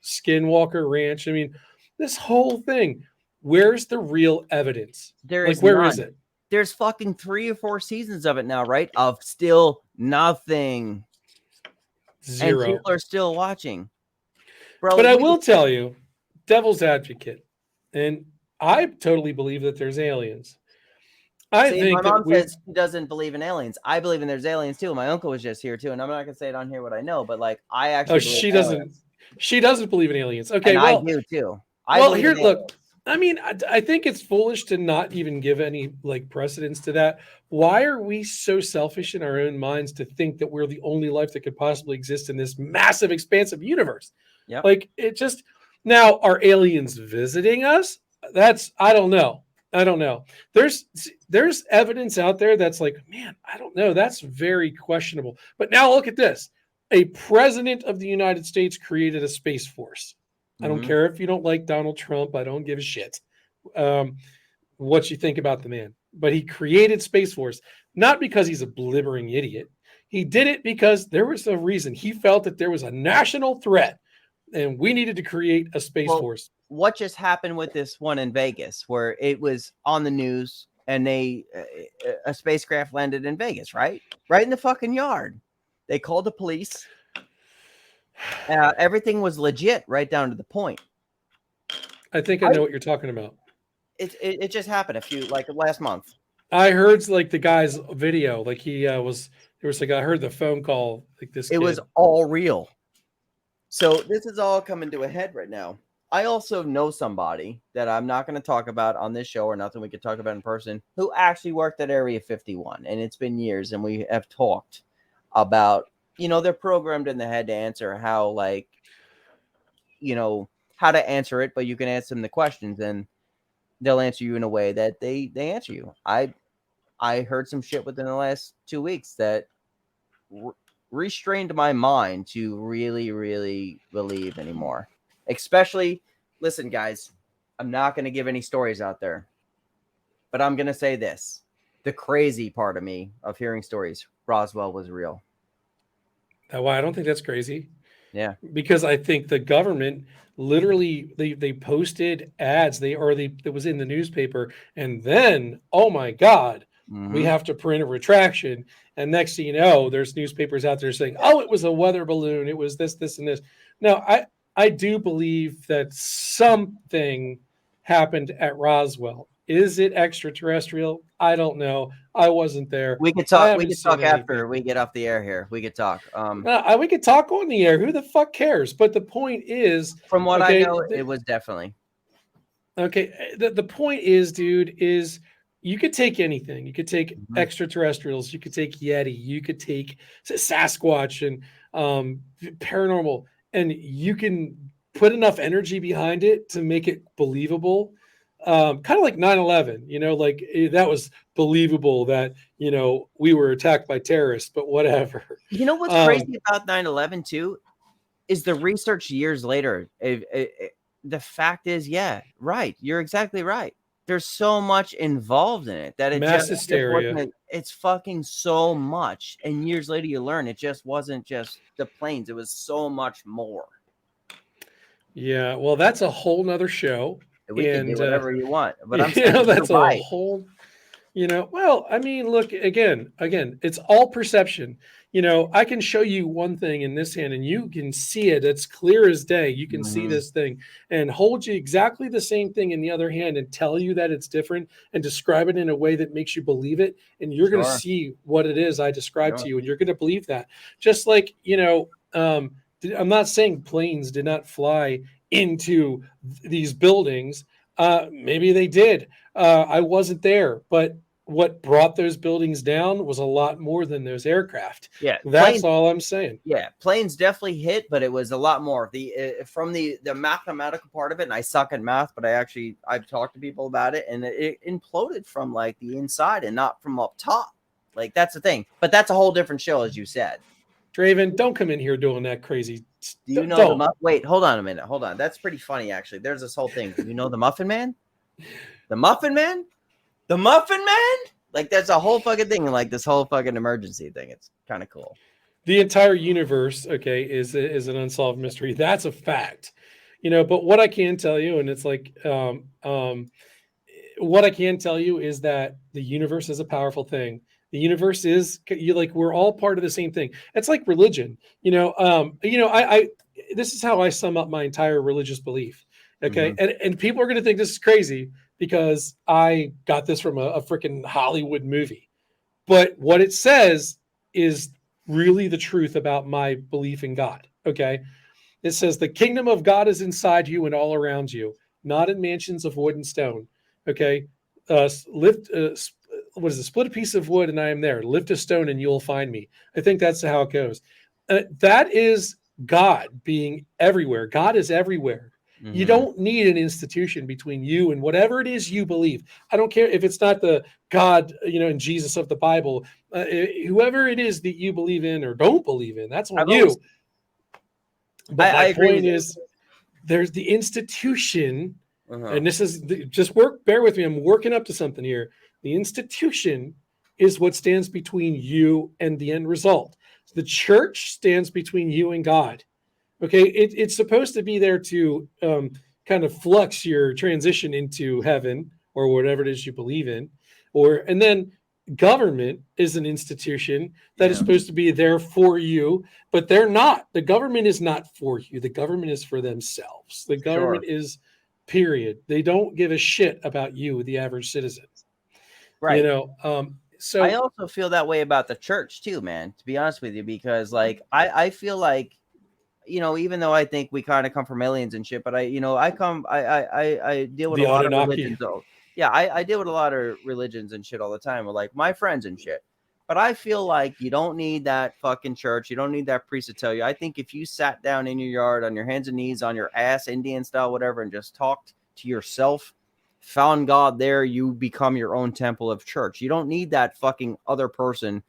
Skinwalker Ranch. I mean, this whole thing. Where's the real evidence? Where is it? There's fucking 3 or 4 seasons of it now, right? Of still nothing. Zero. And people are still watching. Bro, but I will tell you, devil's advocate, and I totally believe that there's aliens. I think my mom says she doesn't believe in aliens. I believe in there's aliens too. My uncle was just here too, and I'm not gonna say it on here what I know, but like I actually. She doesn't believe in aliens. Okay, and I do too. Look. I mean, I think it's foolish to not even give any like precedence to that. Why are we so selfish in our own minds to think that we're the only life that could possibly exist in this massive, expansive universe? Yeah. Like it just now are aliens visiting us? I don't know. There's evidence out there that's like, man, I don't know. That's very questionable. But now look at this. A president of the United States created a space force. I don't care if you don't like Donald Trump. I don't give a shit what you think about the man. But he created Space Force, not because he's a blibbering idiot. He did it because there was a reason. He felt that there was a national threat and we needed to create a Space Force. What just happened with this one in Vegas where it was on the news and a spacecraft landed in Vegas, right? Right in the fucking yard. They called the police. Everything was legit right down to the point. I think I know what you're talking about. It just happened last month. I heard like the guy's video, like he I heard the phone call like this. It was all real. So this is all coming to a head right now. I also know somebody that I'm not going to talk about on this show or nothing we could talk about in person who actually worked at Area 51. And it's been years and we have talked about, they're programmed in the head to answer how to answer it, but you can ask them the questions and they'll answer you in a way that they answer you. I heard some shit within the last 2 weeks that restrained my mind to really, really believe anymore. Especially, listen, guys, I'm not going to give any stories out there, but I'm going to say this. the crazy part of me of hearing stories, Roswell was real. Why I don't think that's crazy. Yeah. Because I think the government literally they posted ads, it was in the newspaper, and then, oh my God, we have to print a retraction. And next thing you know, there's newspapers out there saying, oh, it was a weather balloon, it was this, and this. No, I do believe that something happened at Roswell. Is it extraterrestrial? I don't know. I wasn't there. We could talk. We could talk after we get off the air here. We could talk. We could talk on the air. Who the fuck cares? But the point is, from what I know, it was definitely okay. The point is, dude, is you could take anything. You could take extraterrestrials. You could take Yeti. You could take Sasquatch and paranormal, and you can put enough energy behind it to make it believable. Kind of like 9/11, like that was believable that, we were attacked by terrorists, but whatever. You know what's crazy about 9/11 too is the research years later. The fact is, yeah, right. You're exactly right. There's so much involved in it that it mass hysteria. It's fucking so much. And years later, you learn it just wasn't just the planes. It was so much more. Yeah. Well, that's a whole nother show. We can do whatever you want, but I'm saying that's a whole, well, I mean, look, again, it's all perception. I can show you one thing in this hand and you can see it. It's clear as day. You can see this thing and hold you exactly the same thing in the other hand and tell you that it's different and describe it in a way that makes you believe it. And you're going to see what it is I described to you. And you're going to believe that. Just like, I'm not saying planes did not fly into these buildings. Maybe they did. I wasn't there, but what brought those buildings down was a lot more than those aircraft. Yeah, that's all I'm saying. Yeah, planes definitely hit, but it was a lot more from the mathematical part of it. And I suck at math, but I've talked to people about it, and it imploded from like the inside and not from up top. Like that's the thing. But that's a whole different show, as you said. Draven, don't come in here doing that crazy. Do you know wait, hold on a minute. Hold on. That's pretty funny, actually. There's this whole thing. Do you know the Muffin Man? The Muffin Man? The Muffin Man? Like, there's a whole fucking thing, like this whole fucking emergency thing. It's kind of cool. The entire universe, okay, is an unsolved mystery. That's a fact. But what I can tell you, and it's like, what I can tell you is that the universe is a powerful thing. The universe is we're all part of the same thing. It's like religion, I this is how I sum up my entire religious belief. Okay. And people are going to think this is crazy because I got this from a freaking Hollywood movie, but what it says is really the truth about my belief in God. Okay. It says the kingdom of God is inside you and all around you, not in mansions of wood and stone. Okay. Split a piece of wood and I am there. Lift a stone and you'll find me. I think that's how it goes. That is God being everywhere. God is everywhere. You don't need an institution between you and whatever it is you believe. I don't care if it's not the God, and Jesus of the Bible, whoever it is that you believe in or don't believe in, that's on you. But my point is there's the institution, and this is bear with me. I'm working up to something here. The institution is what stands between you and the end result. The church stands between you and God. Okay, it's supposed to be there to kind of flux your transition into heaven or whatever it is you believe in, and then government is an institution that is supposed to be there for you, but they're not. The government is not for you. The government is for themselves. The government is period. They don't give a shit about you, the average citizen. Right. So I also feel that way about the church too, man, to be honest with you, because like I feel like, even though I think we kind of come from aliens and shit, but I deal with a lot of religions. Yeah, I deal with a lot of religions and shit all the time with like my friends and shit. But I feel like you don't need that fucking church. You don't need that priest to tell you. I think if you sat down in your yard on your hands and knees, on your ass, Indian style, whatever, and just talked to yourself, found God there, you become your own temple of church. You don't need that fucking other person,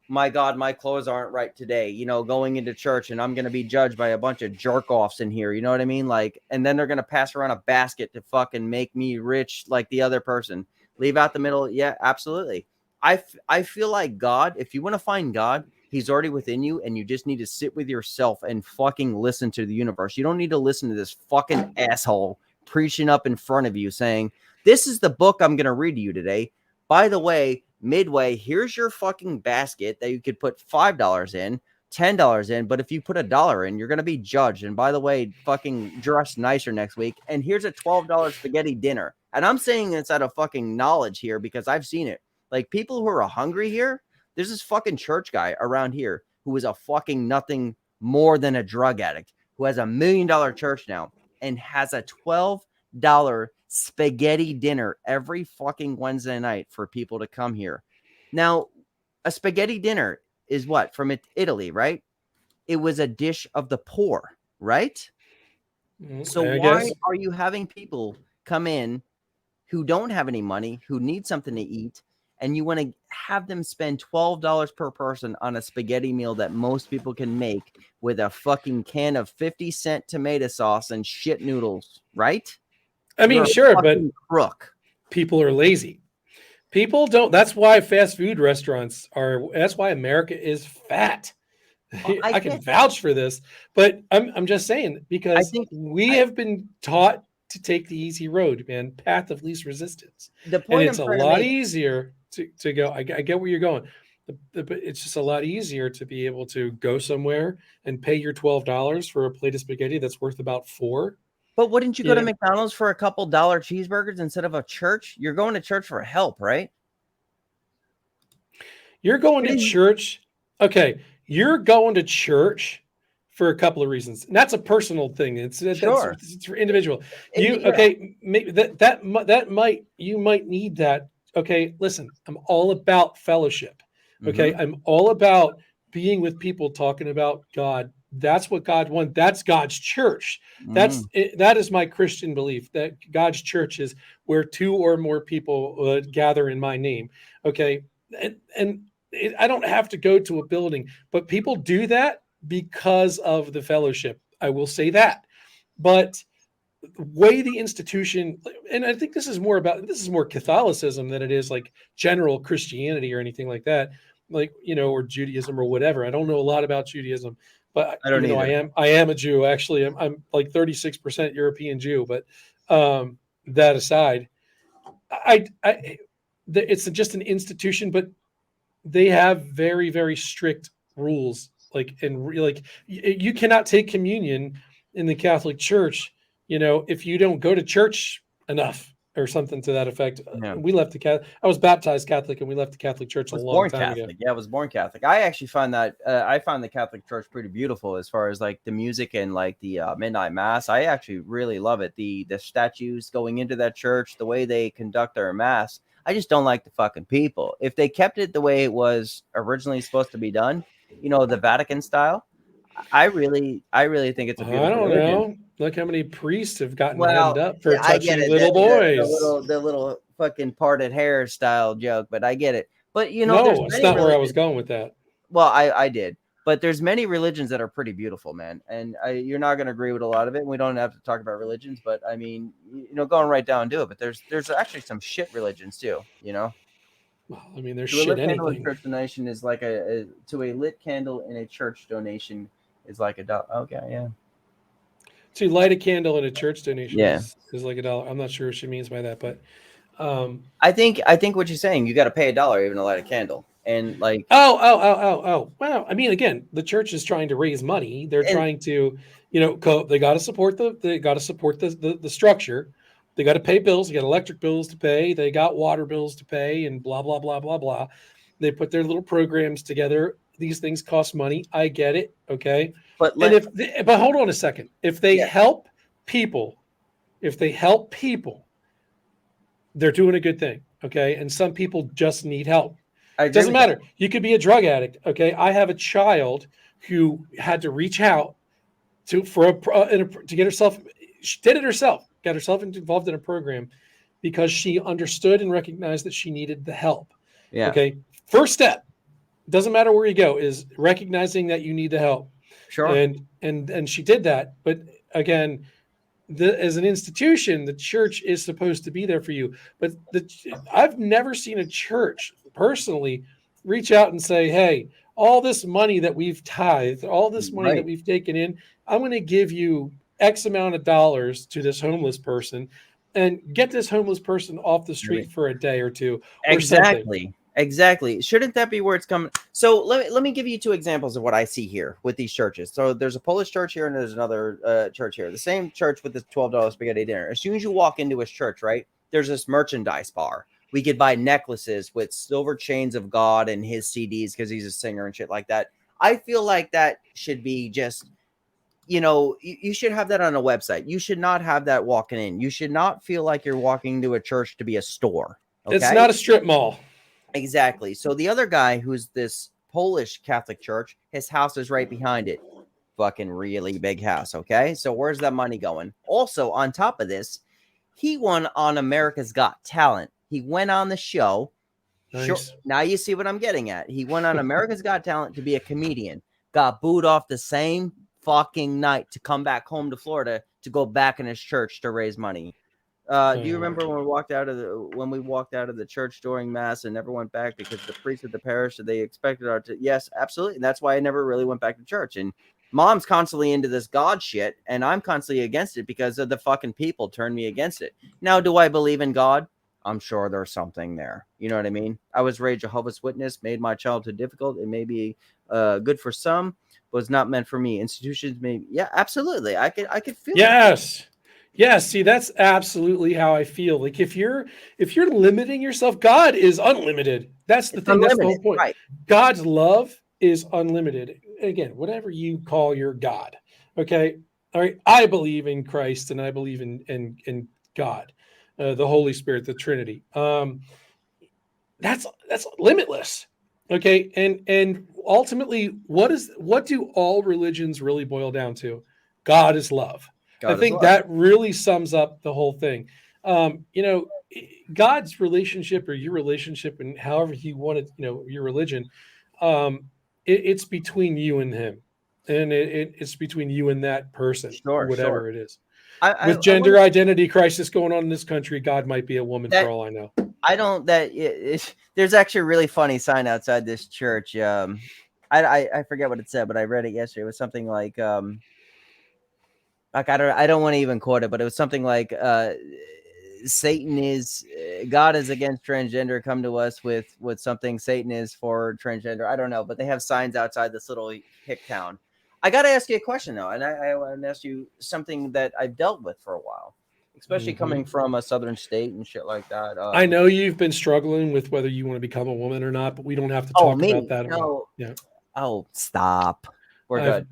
my God, my clothes aren't right today, going into church and I'm going to be judged by a bunch of jerk offs in here. You know what I mean? Like, and then they're going to pass around a basket to fucking make me rich like the other person. Leave out the middle. Yeah, absolutely. I feel like God, if you want to find God, he's already within you, and you just need to sit with yourself and fucking listen to the universe. You don't need to listen to this fucking asshole preaching up in front of you saying, this is the book I'm going to read to you today. By the way, midway, here's your fucking basket that you could put $5 in, $10 in, but if you put $1 in, you're going to be judged. And by the way, fucking dress nicer next week. And here's a $12 spaghetti dinner. And I'm saying it's out of fucking knowledge here because I've seen it. Like, people who are hungry here, there's this fucking church guy around here who is a fucking nothing more than a drug addict who has $1 million church now and has a $12 spaghetti dinner every fucking Wednesday night for people to come here. Now, a spaghetti dinner is what? From Italy, right? It was a dish of the poor, right? So why are you having people come in who don't have any money, who need something to eat, and you want to have them spend $12 per person on a spaghetti meal that most people can make with a fucking can of 50-cent tomato sauce and shit noodles, right? I mean, sure, but crook. People are lazy. People don't. That's why fast food restaurants are. That's why America is fat. Well, I can vouch for this, but I'm just saying, because we have been taught to take the easy road, man, path of least resistance. The point, and it's a lot easier to go. I get where you're going, but it's just a lot easier to be able to go somewhere and pay your $12 for a plate of spaghetti that's worth about $4. But wouldn't you go to McDonald's for a couple dollar cheeseburgers instead of a church? You're going to church for help, right? You're going to church. Okay. You're going to church for a couple of reasons. And that's a personal thing. It's for individual. You you might need that. Okay. Listen, I'm all about fellowship. Okay. Mm-hmm. I'm all about being with people, talking about God. That's what God wants. That's God's church. That is my Christian belief, that God's church is where 2 or more people gather in my name. Okay. And I don't have to go to a building, but people do that because of the fellowship. I will say that. But the way the institution, and I think this is more Catholicism than it is like general Christianity or anything like that, like, or Judaism or whatever. I don't know a lot about Judaism, but I am a Jew. Actually, I'm like 36% European Jew. But that aside, it's just an institution, but they have very, very strict rules. You cannot take communion in the Catholic Church, if you don't go to church enough or something to that effect. Yeah. We left I was baptized Catholic, and we left the Catholic Church a long time ago. Yeah, I was born Catholic. I actually find that I find the Catholic Church pretty beautiful as far as like the music and like the midnight mass. I actually really love it. The statues going into that church, the way they conduct their mass. I just don't like the fucking people. If they kept it the way it was originally supposed to be done, the Vatican style, I really think it's a beautiful. I don't know. Look how many priests have gotten hemmed up for touching little boys. The little fucking parted hair style joke, but I get it. But no, it's not where I was going with that. Well, I did. But there's many religions that are pretty beautiful, man. And you're not going to agree with a lot of it. And we don't have to talk about religions, but I mean, going right down and do it. But there's actually some shit religions too, Well, I mean, there's shit anything. Church donation is like to a lit candle in a church donation is like $1. Okay, yeah. To light a candle in a church donation is like $1. I'm not sure what she means by that, but I think what you're saying, you got to pay $1 even to light a candle. And like, oh. Well, I mean, again, the church is trying to raise money. They're trying to, they got to support the structure. They got to pay bills. They got electric bills to pay. They got water bills to pay, and blah blah blah blah blah. They put their little programs together. These things cost money. I get it. Okay, but hold on a second. If they help people, they're doing a good thing. Okay, and some people just need help. It doesn't matter. You could be a drug addict. Okay. I have a child who had to reach out to get herself. She did it herself. Got herself involved in a program because she understood and recognized that she needed the help. Yeah. Okay. First step, doesn't matter where you go, is recognizing that you need the help. Sure. And she did that. But again, as an institution, the church is supposed to be there for you. But I've never seen a church personally reach out and say, hey, all this money that we've tithed, all this money that Right. we've taken in, I'm going to give you X amount of dollars to this homeless person and get this homeless person off the street for a day or two or something. Exactly. Shouldn't that be where it's coming? So let me give you two examples of what I see here with these churches. So there's a Polish church here and there's another church here. The same church with this $12 spaghetti dinner. As soon as you walk into his church, right, there's this merchandise bar. We could buy necklaces with silver chains of God and his CDs because he's a singer and shit like that. I feel like that should be just, you should have that on a website. You should not have that walking in. You should not feel like you're walking to a church to be a store. Okay? It's not a strip mall. Exactly. So the other guy, who's this Polish Catholic church, his house is right behind it. Fucking really big house. Okay. So where's that money going? Also, on top of this, he won on America's Got Talent. He went on the show. Nice. Sure. Now you see what I'm getting at. He went on America's Got Talent to be a comedian. Got booed off the same fucking night to come back home to Florida to go back in his church to raise money. Do you remember when we walked out of the church during mass and never went back because the priest of the parish, they expected our yes, absolutely. And that's why I never really went back to church. And mom's constantly into this God shit, and I'm constantly against it because of the fucking people turned me against it. Now, do I believe in God? I'm sure there's something there. You know what I mean? I was raised Jehovah's Witness, made my childhood difficult. It may be good for some, but it's not meant for me. Institutions may, yeah, absolutely. I could feel yes. It. Yeah, see, that's absolutely how I feel. Like if you're limiting yourself, God is unlimited. That's the thing. Unlimited. That's the whole point. Right. God's love is unlimited. Again, whatever you call your God. Okay. All right. I believe in Christ and I believe in God, the Holy Spirit, the Trinity. That's limitless. Okay. And ultimately, what do all religions really boil down to? God is love. I think that really sums up the whole thing. God's relationship or your relationship and however you want it, your religion, it's between you and him. And it's between you and that person, whatever it is. With gender identity crisis going on in this country, God might be a woman for all I know. There's actually a really funny sign outside this church. I forget what it said, but I read it yesterday. It was something like I don't want to even quote it, but it was something like Satan is God is against transgender. Come to us with something. Satan is for transgender. I don't know, but they have signs outside this little hick town. I got to ask you a question though, and I want to ask you something that I've dealt with for a while, especially coming from a southern state and shit like that. I know you've been struggling with whether you want to become a woman or not, but we don't have to talk about that. No. Yeah. Oh, stop. We're good.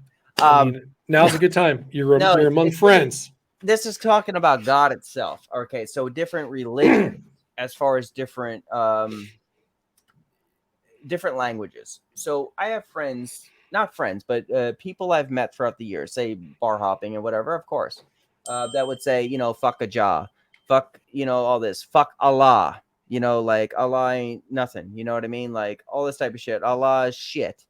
Now's a good time. You're among friends. This is talking about God itself. Okay, so different religions as far as different languages. So I have friends, not friends, but people I've met throughout the years, say bar hopping and whatever, of course, that would say, fuck a jah, fuck, all this, fuck Allah, like Allah ain't nothing. You know what I mean? Like all this type of shit. Allah is shit.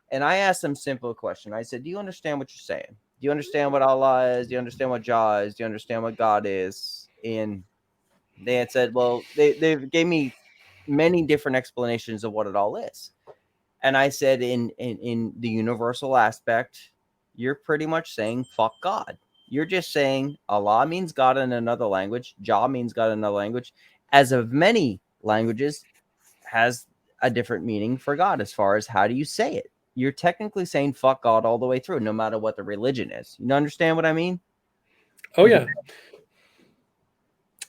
And I asked them a simple question. I said, do you understand what you're saying? Do you understand what Allah is? Do you understand what Jah is? Do you understand what God is? And they had said, well, they gave me many different explanations of what it all is. And I said, in the universal aspect, you're pretty much saying, fuck God. You're just saying Allah means God in another language. Jah means God in another language. As of many languages, has a different meaning for God as far as how do you say it. You're technically saying fuck God all the way through, no matter what the religion is. You understand what I mean? Oh, yeah.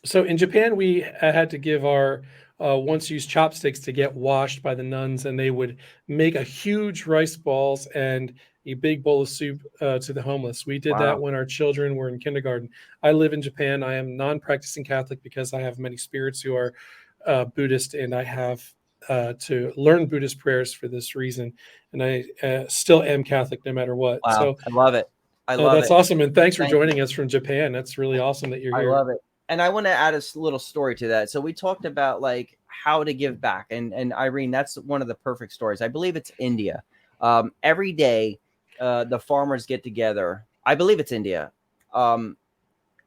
So in Japan, we had to give our once-used chopsticks to get washed by the nuns, and they would make a huge rice balls and a big bowl of soup to the homeless. We did that when our children were in kindergarten. I live in Japan. I am non-practicing Catholic because I have many spirits who are Buddhist, and I have to learn Buddhist prayers for this reason. And I still am Catholic no matter what. Wow. So I love it. That's awesome. And thanks for joining us from Japan. That's really awesome that you're here. I love it. And I want to add a little story to that. So we talked about like how to give back. And Irene, that's one of the perfect stories. I believe it's India. Every day, the farmers get together. I believe it's India.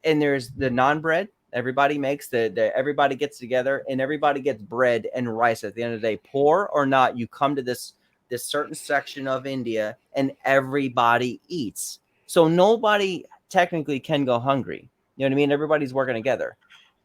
and there's the non-bread. Everybody makes everybody gets together and everybody gets bread and rice at the end of the day. Poor or not, you come to this certain section of India and everybody eats. So nobody technically can go hungry. You know what I mean? Everybody's working together.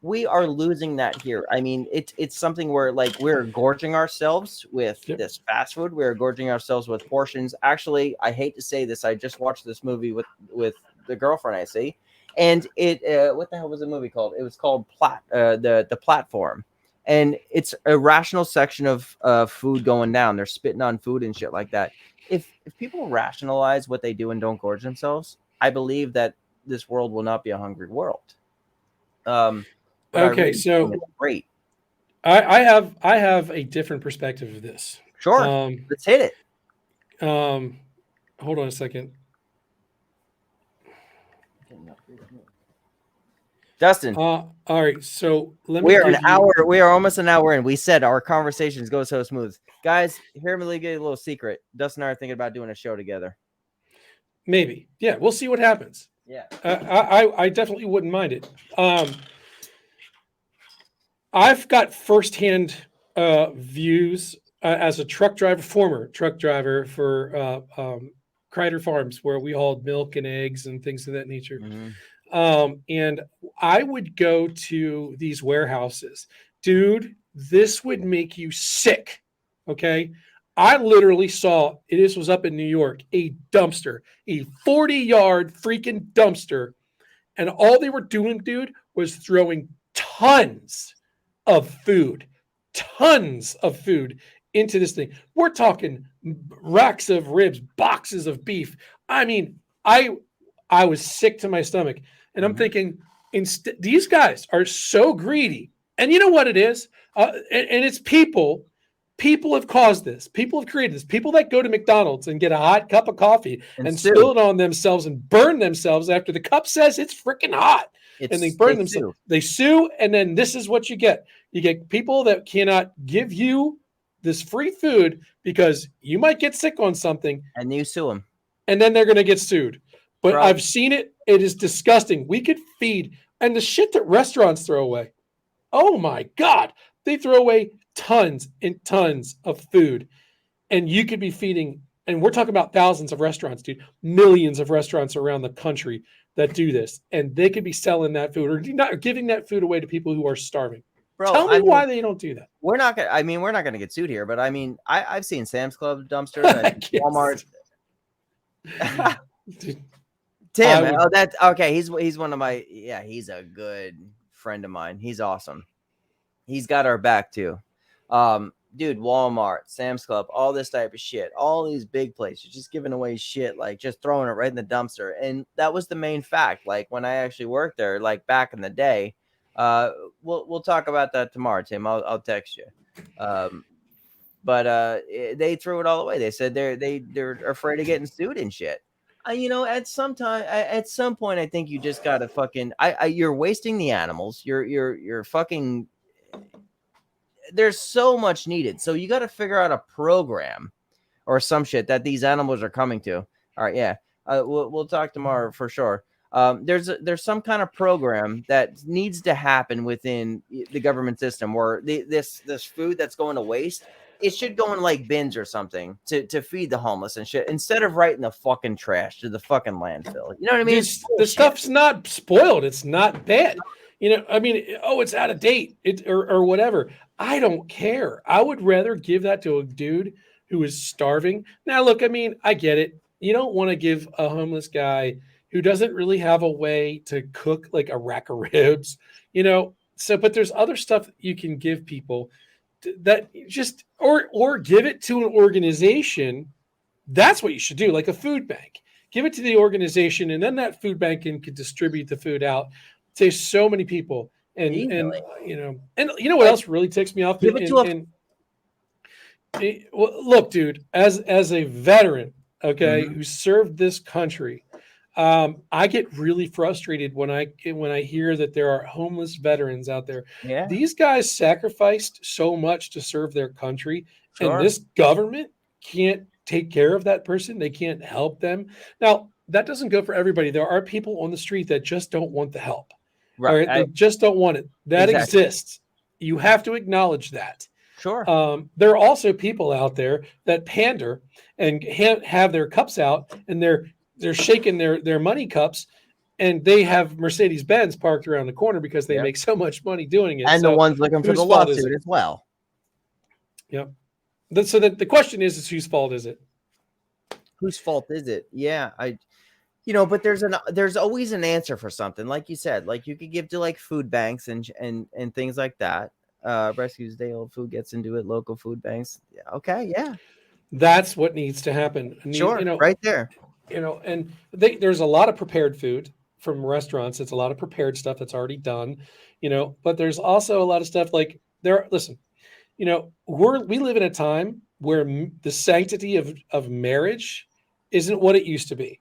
We are losing that here. I mean, it's something where like we're gorging ourselves with this fast food. We're gorging ourselves with portions. Actually, I hate to say this. I just watched this movie with the girlfriend I see. And it, what the hell was the movie called? It was called the Platform, and it's a rational section of food going down. They're spitting on food and shit like that. If people rationalize what they do and don't gorge themselves, I believe that this world will not be a hungry world. Okay, really so great. I have a different perspective of this. Sure, let's hit it. Hold on a second. Dustin, all right. So we are almost an hour in. We said our conversations go so smooth, guys. Hear me get a little secret. Dustin and I are thinking about doing a show together. Maybe, yeah. We'll see what happens. Yeah, I definitely wouldn't mind it. I've got firsthand views as a former truck driver for Kreider Farms, where we hauled milk and eggs and things of that nature. Mm-hmm. And I would go to these warehouses. Dude, this would make you sick. Okay. I literally saw, this was up in New York, a dumpster, a 40-yard freaking dumpster. And all they were doing, dude, was throwing tons of food into this thing. We're talking racks of ribs, boxes of beef. I mean, I was sick to my stomach. And I'm thinking, these guys are so greedy. And you know what it is? And it's people. People have caused this. People have created this. People that go to McDonald's and get a hot cup of coffee and spill it on themselves and burn themselves after the cup says it's freaking hot. And they burn themselves. They sue, and then this is what you get. You get people that cannot give you this free food because you might get sick on something. And you sue them. And then they're going to get sued. But I've seen it. It is disgusting. We could feed. And the shit that restaurants throw away. Oh, my God. They throw away tons and tons of food. And you could be feeding. And we're talking about thousands of restaurants, dude. Millions of restaurants around the country that do this. And they could be selling that food or not giving that food away to people who are starving. Bro, tell me why they don't do that. We're not going to get sued here. But I mean, I've seen Sam's Club dumpsters at Walmart. Tim, that's okay. He's one of my, he's a good friend of mine. He's awesome. He's got our back too. Dude, Walmart, Sam's Club, all this type of shit, all these big places just giving away shit, like just throwing it right in the dumpster. And that was the main fact. Like when I actually worked there, like back in the day, we'll talk about that tomorrow, Tim. I'll text you. But they threw it all away. They said they're afraid of getting sued and shit. You know, at some point, I think you just gotta fucking. You're wasting the animals. You're fucking. There's so much needed, so you got to figure out a program or some shit that these animals are coming to. All right, yeah. We'll talk tomorrow for sure. There's some kind of program that needs to happen within the government system where this food that's going to waste. It should go in like bins or something to feed the homeless and shit instead of right in the fucking trash to the fucking landfill. You know what I mean? The stuff's not spoiled. It's not bad. You know, I mean, it's out of date or whatever. I don't care. I would rather give that to a dude who is starving. Now, look, I mean, I get it. You don't want to give a homeless guy who doesn't really have a way to cook like a rack of ribs, you know. So, but there's other stuff that you can give people that just or give it to an organization. That's what you should do, like a food bank. Give it to the organization, and then that food bank can distribute the food out to so many people. And you know what else really ticks me off? Look, dude, as a veteran, okay, who served this country, I get really frustrated when I hear that there are homeless veterans out there. Yeah. These guys sacrificed so much to serve their country, Sure. and this government can't take care of that person. They can't help them. Now, that doesn't go for everybody. There are people on the street that just don't want the help. Right. All right. They just don't want it. That Exactly. exists. You have to acknowledge that. Sure. There are also people out there that pander and have their cups out, and they're shaking their money cups, and they have Mercedes-Benz parked around the corner because they make so much money doing it. And So the ones looking for the lawsuit as well. Yep. So the question is whose fault is it? Whose fault is it? Yeah, but there's always an answer for something. Like you said, like you could give to like food banks and things like that. Rescues Day Old Food gets into it. Local food banks. Yeah, okay, yeah. That's what needs to happen. Sure, right there. And there's a lot of prepared food from restaurants. It's a lot of prepared stuff that's already done. But there's also a lot of stuff like listen. We live in a time where the sanctity of marriage isn't what it used to be.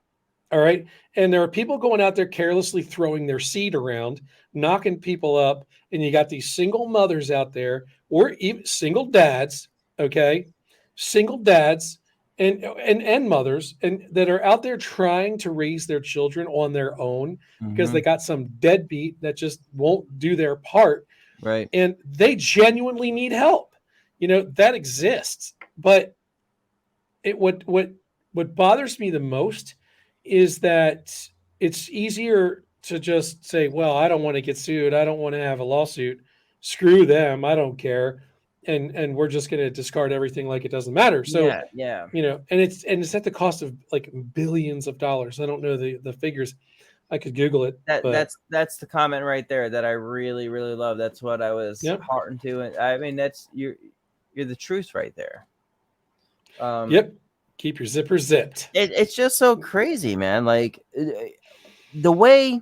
All right. And there are people going out there carelessly throwing their seed around, knocking people up. And you got these single mothers out there, or even single dads. Okay. Single dads and mothers, and that are out there trying to raise their children on their own because they got some deadbeat that just won't do their part. Right. And they genuinely need help. That exists. But what bothers me the most is that it's easier to just say, well, I don't want to get sued. I don't want to have a lawsuit. Screw them. I don't care. And we're just going to discard everything like it doesn't matter. So, yeah. And it's at the cost of like billions of dollars. I don't know the figures. I could Google it. That's the comment right there that I really, really love. That's what I was heartened to. And I mean, that's you're the truth right there. Yep. Keep your zipper zipped. It's just so crazy, man. Like the way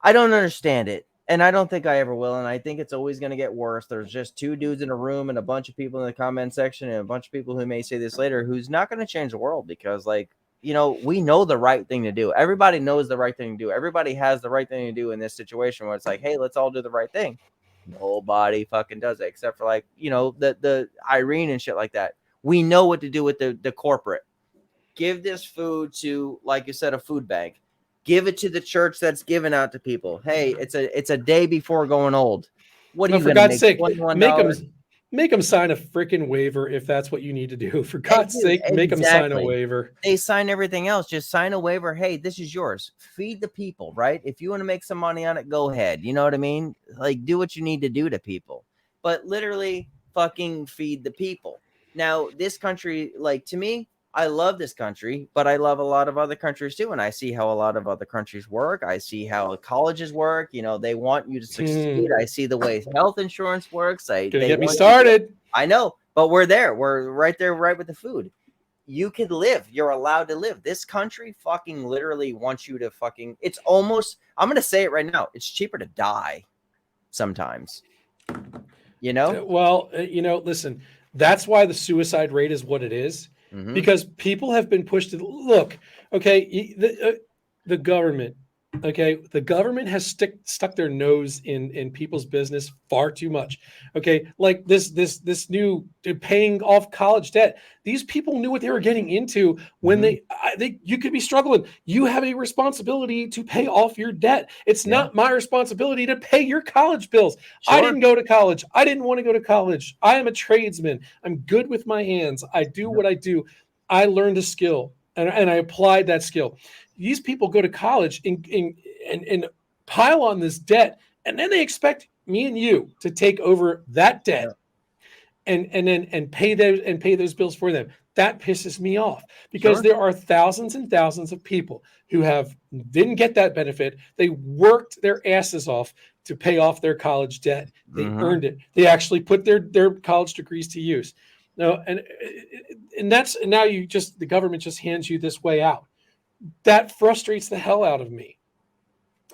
I don't understand it. And I don't think I ever will. And I think it's always going to get worse. There's just two dudes in a room and a bunch of people in the comment section and a bunch of people who may say this later, who's not going to change the world because we know the right thing to do. Everybody knows the right thing to do. Everybody has the right thing to do in this situation where it's like, hey, let's all do the right thing. Nobody fucking does it except for the Irene and shit like that. We know what to do with the corporate. Give this food to, like you said, a food bank. Give it to the church that's giving out to people. Hey, it's a day before going old. What are you for God's sake, $21? Make them sign a freaking waiver if that's what you need to do. For God's sake, make them sign a waiver. They sign everything else. Just sign a waiver. Hey, this is yours. Feed the people, right? If you want to make some money on it, go ahead. You know what I mean? Like, do what you need to do to people. But literally fucking feed the people. Now, this country, to me, I love this country, but I love a lot of other countries too. And I see how a lot of other countries work. I see how colleges work. They want you to succeed. I see the way health insurance works. Gonna get me started. I know, but we're there. We're right there, right with the food. You can live. You're allowed to live. This country fucking literally wants you to it's almost, I'm going to say it right now. It's cheaper to die sometimes, Well, listen, that's why the suicide rate is what it is. Because people have been pushed to look. Okay, the government. Okay, the government has stuck their nose in people's business far too much. Okay, like this new paying off college debt. These people knew what they were getting into when you could be struggling. You have a responsibility to pay off your debt. It's not my responsibility to pay your college bills. Sure. I didn't go to college. I didn't want to go to college. I am a tradesman. I'm good with my hands. I do what I do. I learned a skill and I applied that skill. These people go to college and pile on this debt, and then they expect me and you to take over that debt and pay those bills for them. That pisses me off because there are thousands and thousands of people who didn't get that benefit. They worked their asses off to pay off their college debt. They earned it. They actually put their college degrees to use. No, and now the government just hands you this way out. That frustrates the hell out of me.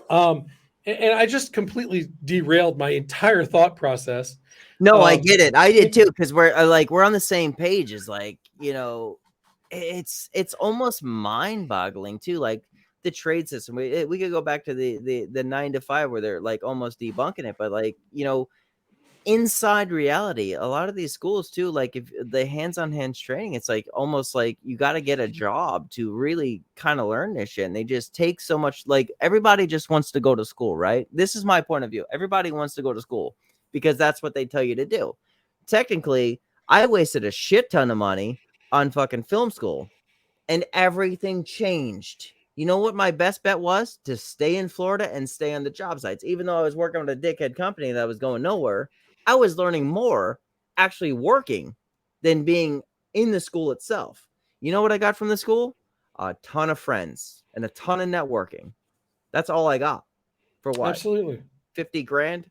And I just completely derailed my entire thought process. No, I get it. I did too, because we're on the same page. It's it's almost mind-boggling too. Like the trade system. We could go back to the 9 to 5 where they're almost debunking it, but inside reality. A lot of these schools too, like if the hands-on hands training, it's like almost like you got to get a job to really kind of learn this shit. And they just take so much, like everybody just wants to go to school, right? This is my point of view. Everybody wants to go to school because that's what they tell you to do. Technically, I wasted a shit ton of money on fucking film school and everything changed. You know what my best bet was? To stay in Florida and stay on the job sites. Even though I was working with a dickhead company that was going nowhere, I was learning more actually working than being in the school itself. You know what I got from the school? A ton of friends and a ton of networking. That's all I got. For what? Absolutely. 50 grand.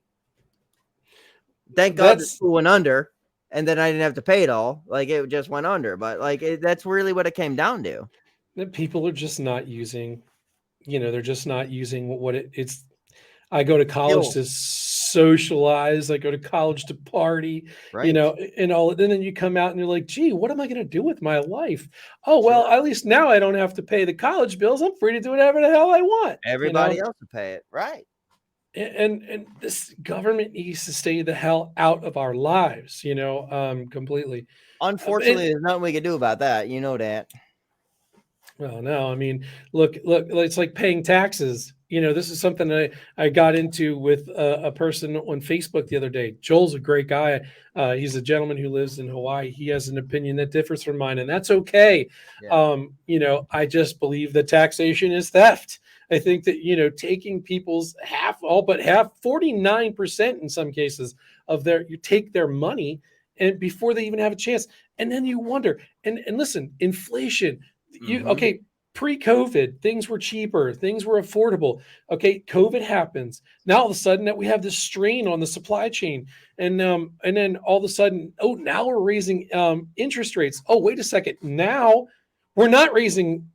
Thank God the school went under, and then I didn't have to pay it all. Like it just went under. But like that's really what it came down to. That people are just not using, they're just not using what it's. I go to college to socialize. I go to college to party, right. And all. And then you come out and you're like, gee, what am I going to do with my life? Oh, well, at least now I don't have to pay the college bills. I'm free to do whatever the hell I want. Everybody else will pay it. Right. And this government needs to stay the hell out of our lives, completely. Unfortunately, there's nothing we can do about that. You know that. Well, no, I mean, look, it's like paying taxes. This is something I got into with a person on Facebook the other day. Joel's a great guy. He's a gentleman who lives in Hawaii. He has an opinion that differs from mine, and that's okay. Yeah. I just believe that taxation is theft. I think that, taking people's all but half, 49% in some cases of you take their money and before they even have a chance. And then you wonder, and listen, inflation, okay, pre-COVID, things were cheaper, things were affordable. Okay, COVID happens. Now all of a sudden that we have this strain on the supply chain. And then all of a sudden, now we're raising interest rates. Oh, wait a second. Now we're not raising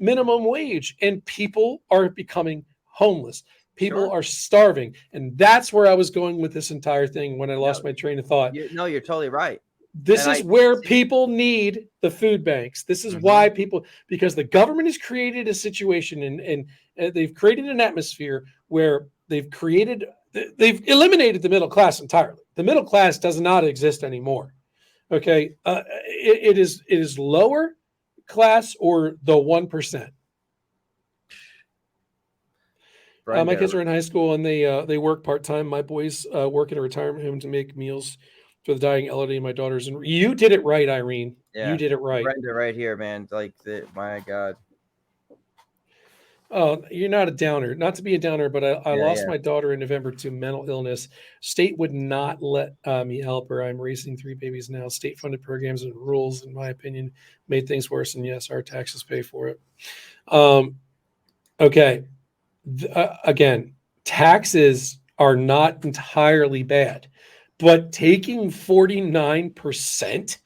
minimum wage, and people are becoming homeless. People are starving. And that's where I was going with this entire thing when I lost my train of thought. You're totally right. This is where people need the food banks. This is why because the government has created a situation and they've created an atmosphere where they've eliminated the middle class entirely. The middle class does not exist anymore. Okay. It is lower class or the 1%. My kids are in high school and they work part-time. My boys work at a retirement home to make meals for the dying elderly. My daughters, and you did it right, Irene. Yeah, you did it right. Brenda right here, man. Like my God. Oh, you're not a downer. Not to be a downer, but I lost my daughter in November to mental illness. State would not let me help her. I'm raising 3 babies now. State-funded programs and rules, in my opinion, made things worse. And yes, our taxes pay for it. Okay. Again, taxes are not entirely bad. But taking 49%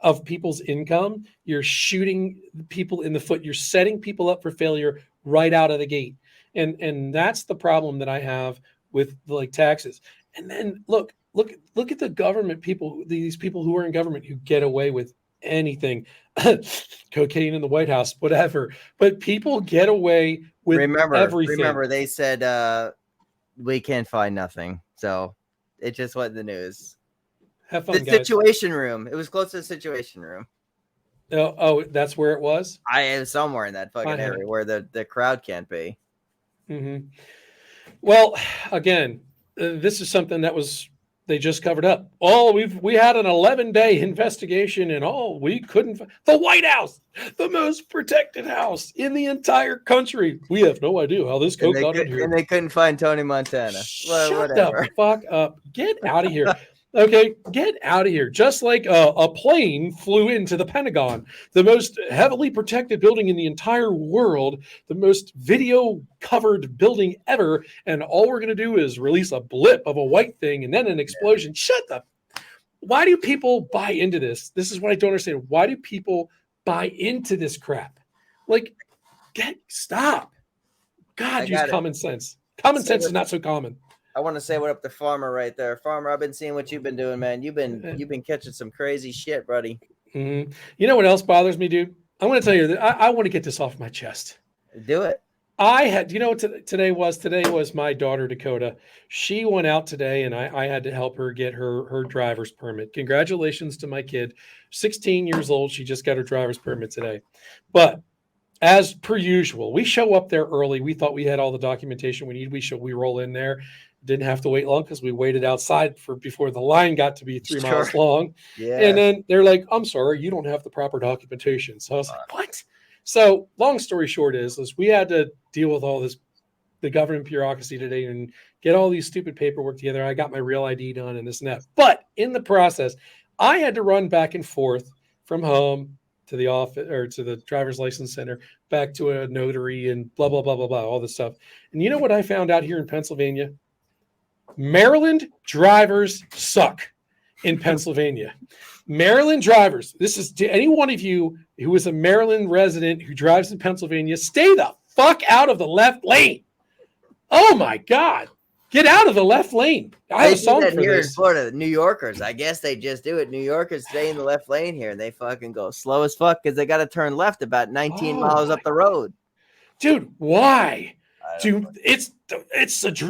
of people's income, you're shooting people in the foot. You're setting people up for failure right out of the gate. And that's the problem that I have with like taxes. And then look at the government people, these people who are in government who get away with anything, cocaine in the White House, whatever. But people get away with everything. Remember, they said we can't find nothing. So it just went in the news. Have fun, guys. Situation room. It was close to the situation room. Oh, that's where it was? I am somewhere in that fucking area where the crowd can't be. Mm-hmm. Well, again, this is something that they just covered up. We had an 11-day investigation and we couldn't the White House, the most protected house in the entire country. We have no idea how this coke got in here. And they couldn't find Tony Montana. Shut the fuck up. Get out of here. Okay, get out of here. Just like a plane flew into the Pentagon, the most heavily protected building in the entire world, the most video-covered building ever, and all we're going to do is release a blip of a white thing and then an explosion. Shut up. Why do people buy into this? This is what I don't understand. Why do people buy into this crap? Like, stop. God, use common sense. Common sense is not so common. I want to say what up to Farmer right there. Farmer, I've been seeing what you've been doing, man. You've been catching some crazy shit, buddy. Mm-hmm. You know what else bothers me, dude? I want to tell you that I want to get this off my chest. Do it. I had, you know what today was? Today was my daughter, Dakota. She went out today and I had to help her get her driver's permit. Congratulations to my kid. 16 years old. She just got her driver's permit today. But as per usual, we show up there early. We thought we had all the documentation we need. We roll in there. Didn't have to wait long because we waited outside before the line got to be 3 miles long. Yeah. And then they're like, I'm sorry, you don't have the proper documentation. So I was like, what? So long story short is we had to deal with all this, the government bureaucracy today and get all these stupid paperwork together. I got my real ID done and this and that. But in the process, I had to run back and forth from home to the office or to the driver's license center, back to a notary and blah, blah, blah, blah, blah, all this stuff. And you know what I found out here in Pennsylvania? Maryland drivers suck in Pennsylvania. Maryland drivers, this is to any one of you who is a Maryland resident who drives in Pennsylvania, stay the fuck out of the left lane. Oh my God. Get out of the left lane. I have a song for here this. in Florida, New Yorkers, I guess they just do it. New Yorkers stay in the left lane here and they fucking go slow as fuck because they got to turn left about 19 miles up the road. Dude, why? Dude, it's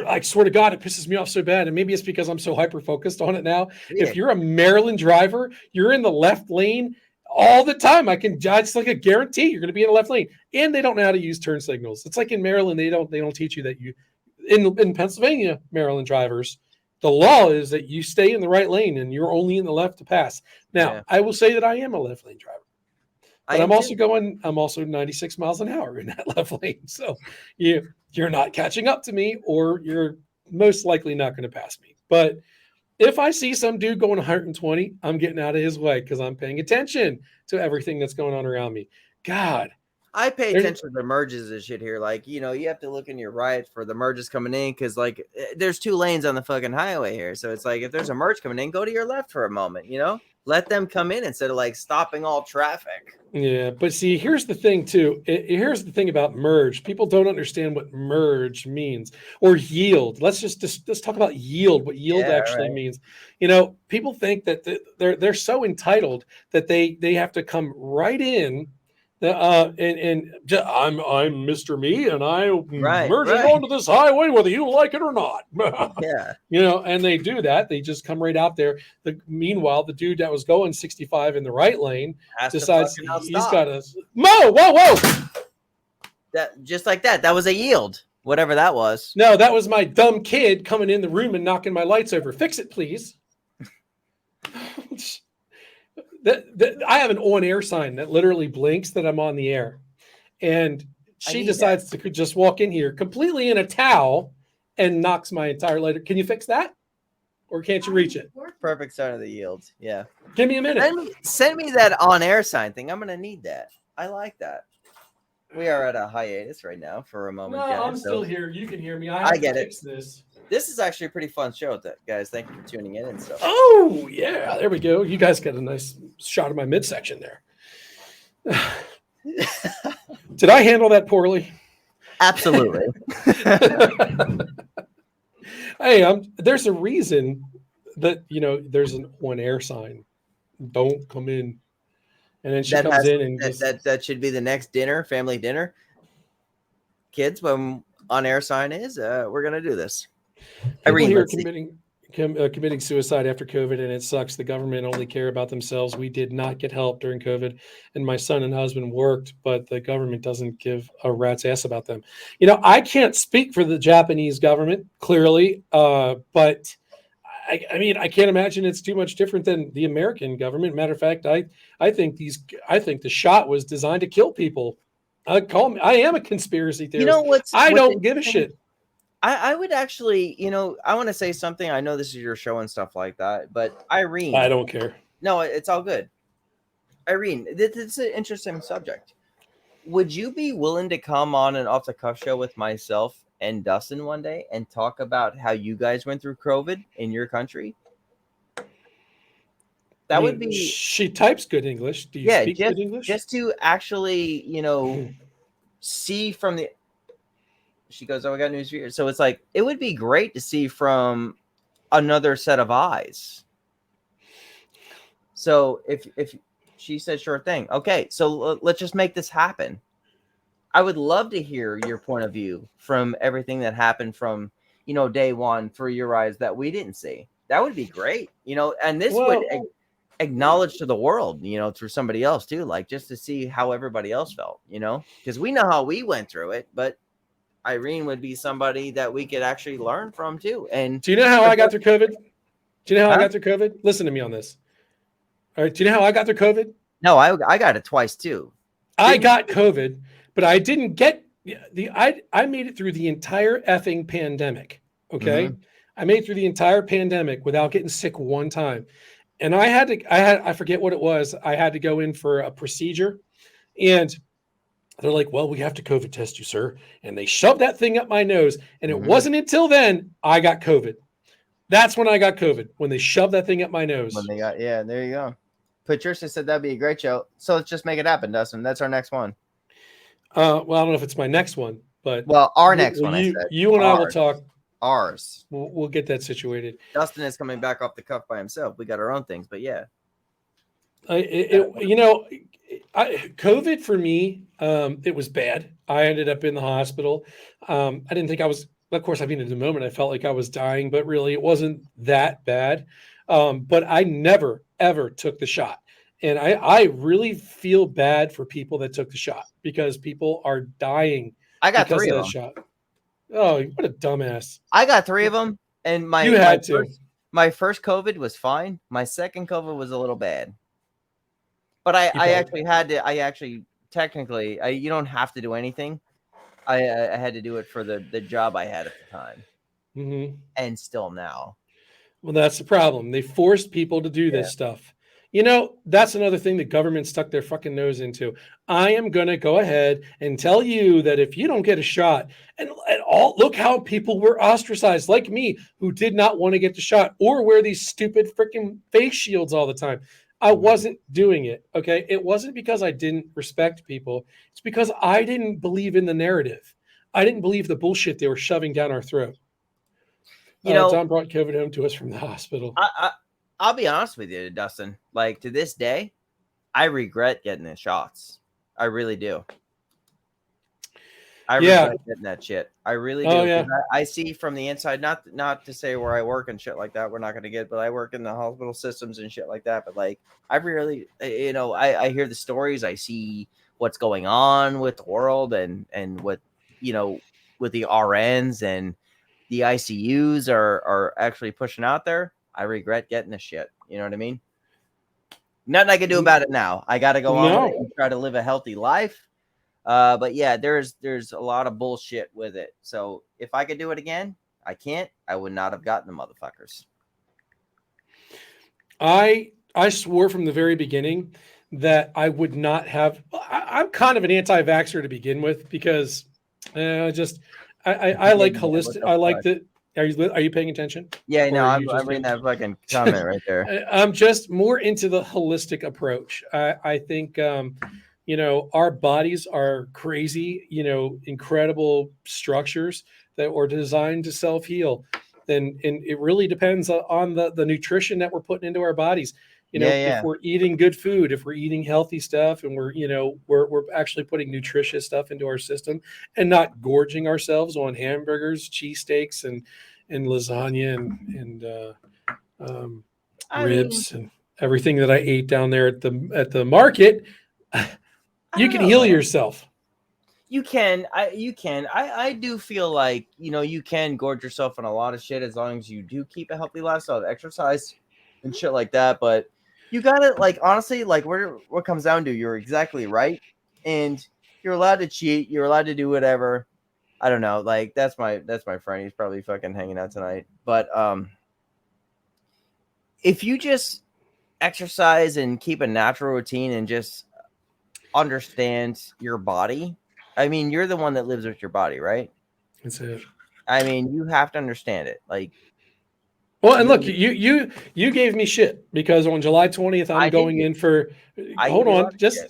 I swear to God, it pisses me off so bad. And maybe it's because I'm so hyper focused on it now. Yeah. If you're a Maryland driver, you're in the left lane all the time. It's like a guarantee you're going to be in the left lane. And they don't know how to use turn signals. It's like in Maryland, they don't teach you that you in Pennsylvania, Maryland drivers, the law is that you stay in the right lane and you're only in the left to pass. Now, I will say that I am a left lane driver. But I'm also 96 miles an hour in that left lane. So you're not catching up to me, or you're most likely not going to pass me. But if I see some dude going 120, I'm getting out of his way because I'm paying attention to everything that's going on around me. God. I pay attention to the merges and shit here. Like, you have to look in your right for the merges coming in because, like, there's 2 lanes on the fucking highway here. So it's like if there's a merge coming in, go to your left for a moment, Let them come in instead of, like, stopping all traffic. Yeah, but see, here's the thing, too. Here's the thing about merge. People don't understand what merge means or yield. Let's talk about yield, what yield actually means. People think that they're so entitled that they have to come right in. I'm Mr. Me, and I'm merging onto this highway whether you like it or not. Yeah. And they do that. They just come right out there. Meanwhile, the dude that was going 65 in the right lane decides he's got to whoa. That just like that. That was a yield, whatever that was. No, that was my dumb kid coming in the room and knocking my lights over. Fix it, please. I have an on-air sign that literally blinks that I'm on the air. And she decides to just walk in here completely in a towel and knocks my entire lighter. Can you fix that? Or can't you reach it? Perfect sign of the yield. Yeah. Give me a minute. Send me that on-air sign thing. I'm going to need that. I like that. We are at a hiatus right now for a moment. No, I'm still here. You can hear me. I get it. This. This is actually a pretty fun show, guys. Thank you for tuning in and stuff. Oh, yeah. There we go. You guys got a nice shot of my midsection there. Did I handle that poorly? Absolutely. Hey, there's a reason that, there's an on-air sign. Don't come in. And then she comes in and that should be the next dinner, family dinner. Kids, when on-air sign is, we're going to do this. People here committing suicide after COVID, and it sucks. The government only care about themselves. We did not get help during COVID, and my son and husband worked, but the government doesn't give a rat's ass about them. I can't speak for the Japanese government, clearly, but I can't imagine it's too much different than the American government. Matter of fact, I think the shot was designed to kill people. I am a conspiracy theorist. I don't give a shit. I would actually, I want to say something. I know this is your show and stuff like that, but Irene. I don't care. No, it's all good. Irene, it's an interesting subject. Would you be willing to come on an off the cuff show with myself and Dustin one day and talk about how you guys went through COVID in your country? That would be. She types good English. Do you speak good English? Just to actually, see from the. She goes, "Oh, I got news for you." So it's like it would be great to see from another set of eyes. So if she said, "Sure thing," okay. So let's just make this happen. I would love to hear your point of view from everything that happened from, day one through your eyes that we didn't see. That would be great, and this would acknowledge to the world, through somebody else too, like just to see how everybody else felt, because we know how we went through it, but Irene would be somebody that we could actually learn from too. And do you know how I got through COVID? Do you know how I got through COVID? Listen to me on this. All right. Do you know how I got through COVID? No, I got it twice too. I got COVID, but I didn't get I made it through the entire effing pandemic. Okay. Mm-hmm. I made it through the entire pandemic without getting sick one time. And I forget what it was. I had to go in for a procedure, and they're like, well, we have to COVID test you, sir. And they shoved that thing up my nose. And it wasn't until then I got COVID. That's when I got COVID, when they shoved that thing up my nose. Yeah, there you go. Patricia said that'd be a great show. So let's just make it happen, Dustin. That's our next one. Well, I don't know if it's my next one, but our next one. You and I will talk. Ours. We'll get that situated. Dustin is coming back off the cuff by himself. We got our own things, but yeah. COVID for me, it was bad. I ended up in the hospital. I didn't think I was. Of course, in the moment, I felt like I was dying, but really, it wasn't that bad. But I never ever took the shot. And I really feel bad for people that took the shot, because people are dying. I got 3 of them. Shot. Oh, what a dumbass. I got 3 of them. And my first COVID was fine. My second COVID was a little bad. But I actually technically, you don't have to do anything. I had to do it for the job I had at the time. Mm-hmm. And still now. Well, that's the problem. They forced people to do this stuff. That's another thing the government stuck their fucking nose into. I am going to go ahead and tell you that if you don't get a shot, and look how people were ostracized, like me, who did not want to get the shot or wear these stupid freaking face shields all the time. I wasn't doing it. Okay. It wasn't because I didn't respect people. It's because I didn't believe in the narrative. I didn't believe the bullshit they were shoving down our throat. Tom brought COVID home to us from the hospital. I'll be honest with you, Dustin. Like, to this day, I regret getting the shots. I really do. I regret getting that shit. I really do. Yeah. I see from the inside, not to say where I work and shit like that. We're not going to get, but I work in the hospital systems and shit like that. But like, I really, I hear the stories. I see what's going on with the world and what, with the RNs and the ICUs are actually pushing out there. I regret getting this shit. You know what I mean? Nothing I can do about it now. I got to go on and try to live a healthy life. But yeah, there's a lot of bullshit with it. So if I could do it again, I can't. I would not have gotten the motherfuckers. I swore from the very beginning that I would not have. I'm kind of an anti-vaxxer to begin with, because I like holistic. I like the. Are you paying attention? Yeah, no, I'm reading that fucking comment right there. I'm just more into the holistic approach. I think, our bodies are crazy, incredible structures that were designed to self-heal. And it really depends on the nutrition that we're putting into our bodies. If we're eating good food, if we're eating healthy stuff, and we're actually putting nutritious stuff into our system and not gorging ourselves on hamburgers, cheesesteaks, and lasagna and ribs and everything that I ate down there at the market, you can heal yourself. You can. I do feel like, you can gorge yourself on a lot of shit as long as you do keep a healthy lifestyle, exercise and shit like that. But you gotta, like, honestly, like, what comes down to, you're exactly right. And you're allowed to cheat. You're allowed to do whatever. I don't know. Like, that's my friend. He's probably fucking hanging out tonight. But if you just exercise and keep a natural routine and just understand your body, I mean, you're the one that lives with your body, right? That's it. I mean, you have to understand it. Like, well, and look, you gave me shit because on July 20th, I'm going in for. Hold on, just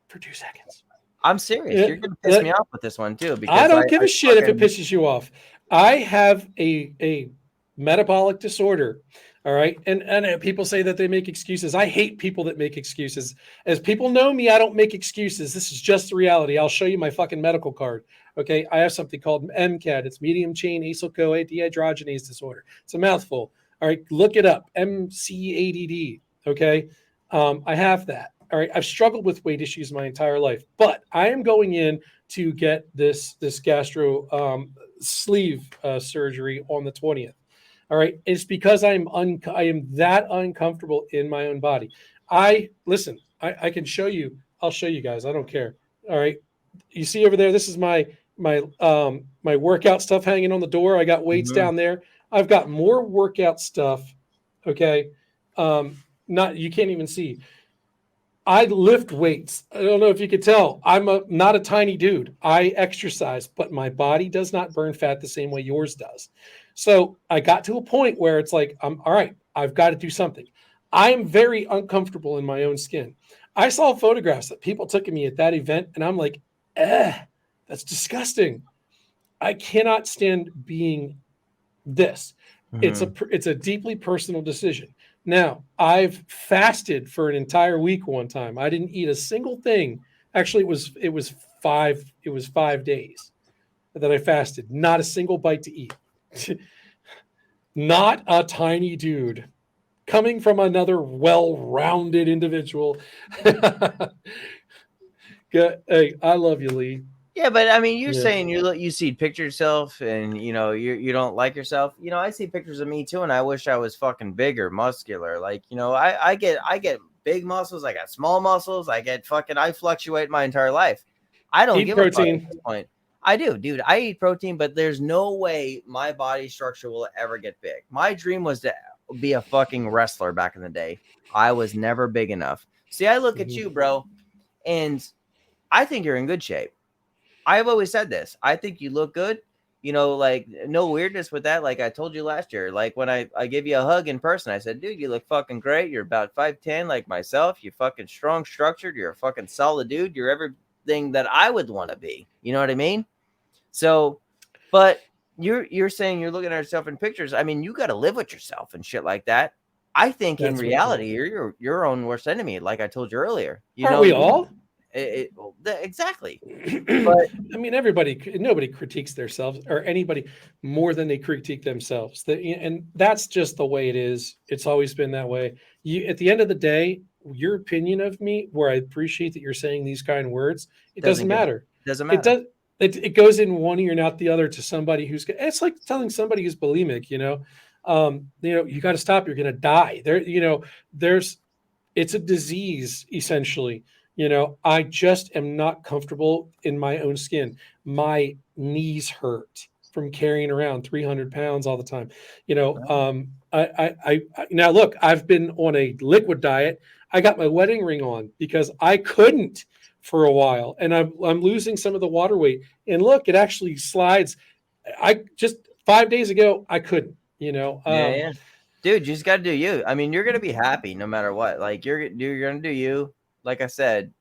for 2 seconds. I'm serious. You're going to piss me off with this one too. Because I don't give a shit if it pisses you off. I have a metabolic disorder. All right. And people say that they make excuses. I hate people that make excuses. As people know me, I don't make excuses. This is just the reality. I'll show you my fucking medical card. Okay. I have something called MCAD. It's medium chain acyl CoA dehydrogenase disorder. It's a mouthful. All right. Look it up. MCADD. Okay. I have that. All right. I've struggled with weight issues my entire life, but I am going in to get this gastro sleeve surgery on the 20th. All right. It's because I am that uncomfortable in my own body. I can show you. I'll show you guys. I don't care. All right. You see over there, this is my workout stuff hanging on the door. I got weights down there. I've got more workout stuff. Okay. You can't even see. I lift weights. I don't know if you could tell. I'm not a tiny dude. I exercise, but my body does not burn fat the same way yours does. So I got to a point where it's like, all right, I've got to do something. I am very uncomfortable in my own skin. I saw photographs that people took of me at that event, and I'm like, that's disgusting. I cannot stand being this. It's a deeply personal decision. Now, I've fasted for an entire week one time. I didn't eat a single thing. Actually, it was 5 days that I fasted. Not a single bite to eat. Not a tiny dude. Coming from another well-rounded individual. Hey, I love you, Lee. Yeah, but I mean, you're saying you see picture yourself and you don't like yourself. I see pictures of me too, and I wish I was fucking bigger, muscular. Like, I get big muscles, I got small muscles, I fluctuate my entire life. I don't give protein. A fuck at this point. I do, dude. I eat protein, but there's no way my body structure will ever get big. My dream was to be a fucking wrestler back in the day. I was never big enough. See, I look at you, bro, and I think you're in good shape. I've always said this. I think you look good. Like no weirdness with that. Like I told you last year, like when I gave you a hug in person, I said, dude, you look fucking great. You're about 5'10", like myself. You fucking strong, structured. You're a fucking solid dude. You're everything that I would want to be. You know what I mean? So, but you're saying you're looking at yourself in pictures. I mean, you got to live with yourself and shit like that. I think in reality, you're your own worst enemy. Like I told you earlier. Aren't we all? Exactly. But I mean, nobody critiques themselves or anybody more than they critique themselves. And that's just the way it is. It's always been that way. At the end of the day, your opinion of me, where I appreciate that you're saying these kind of words, it doesn't matter. Doesn't matter. It goes in one ear and out the other to somebody it's like telling somebody who's bulimic, you got to stop. You're going to die it's a disease essentially. I just am not comfortable in my own skin. My knees hurt from carrying around 300 pounds all the time. I now look, I've been on a liquid diet. I got my wedding ring on because I couldn't for a while, and I'm losing some of the water weight. And look, it actually slides. I just 5 days ago, I couldn't, yeah. Dude, you just got to do you. I mean, you're going to be happy no matter what. Like you're going to do you. Like I said,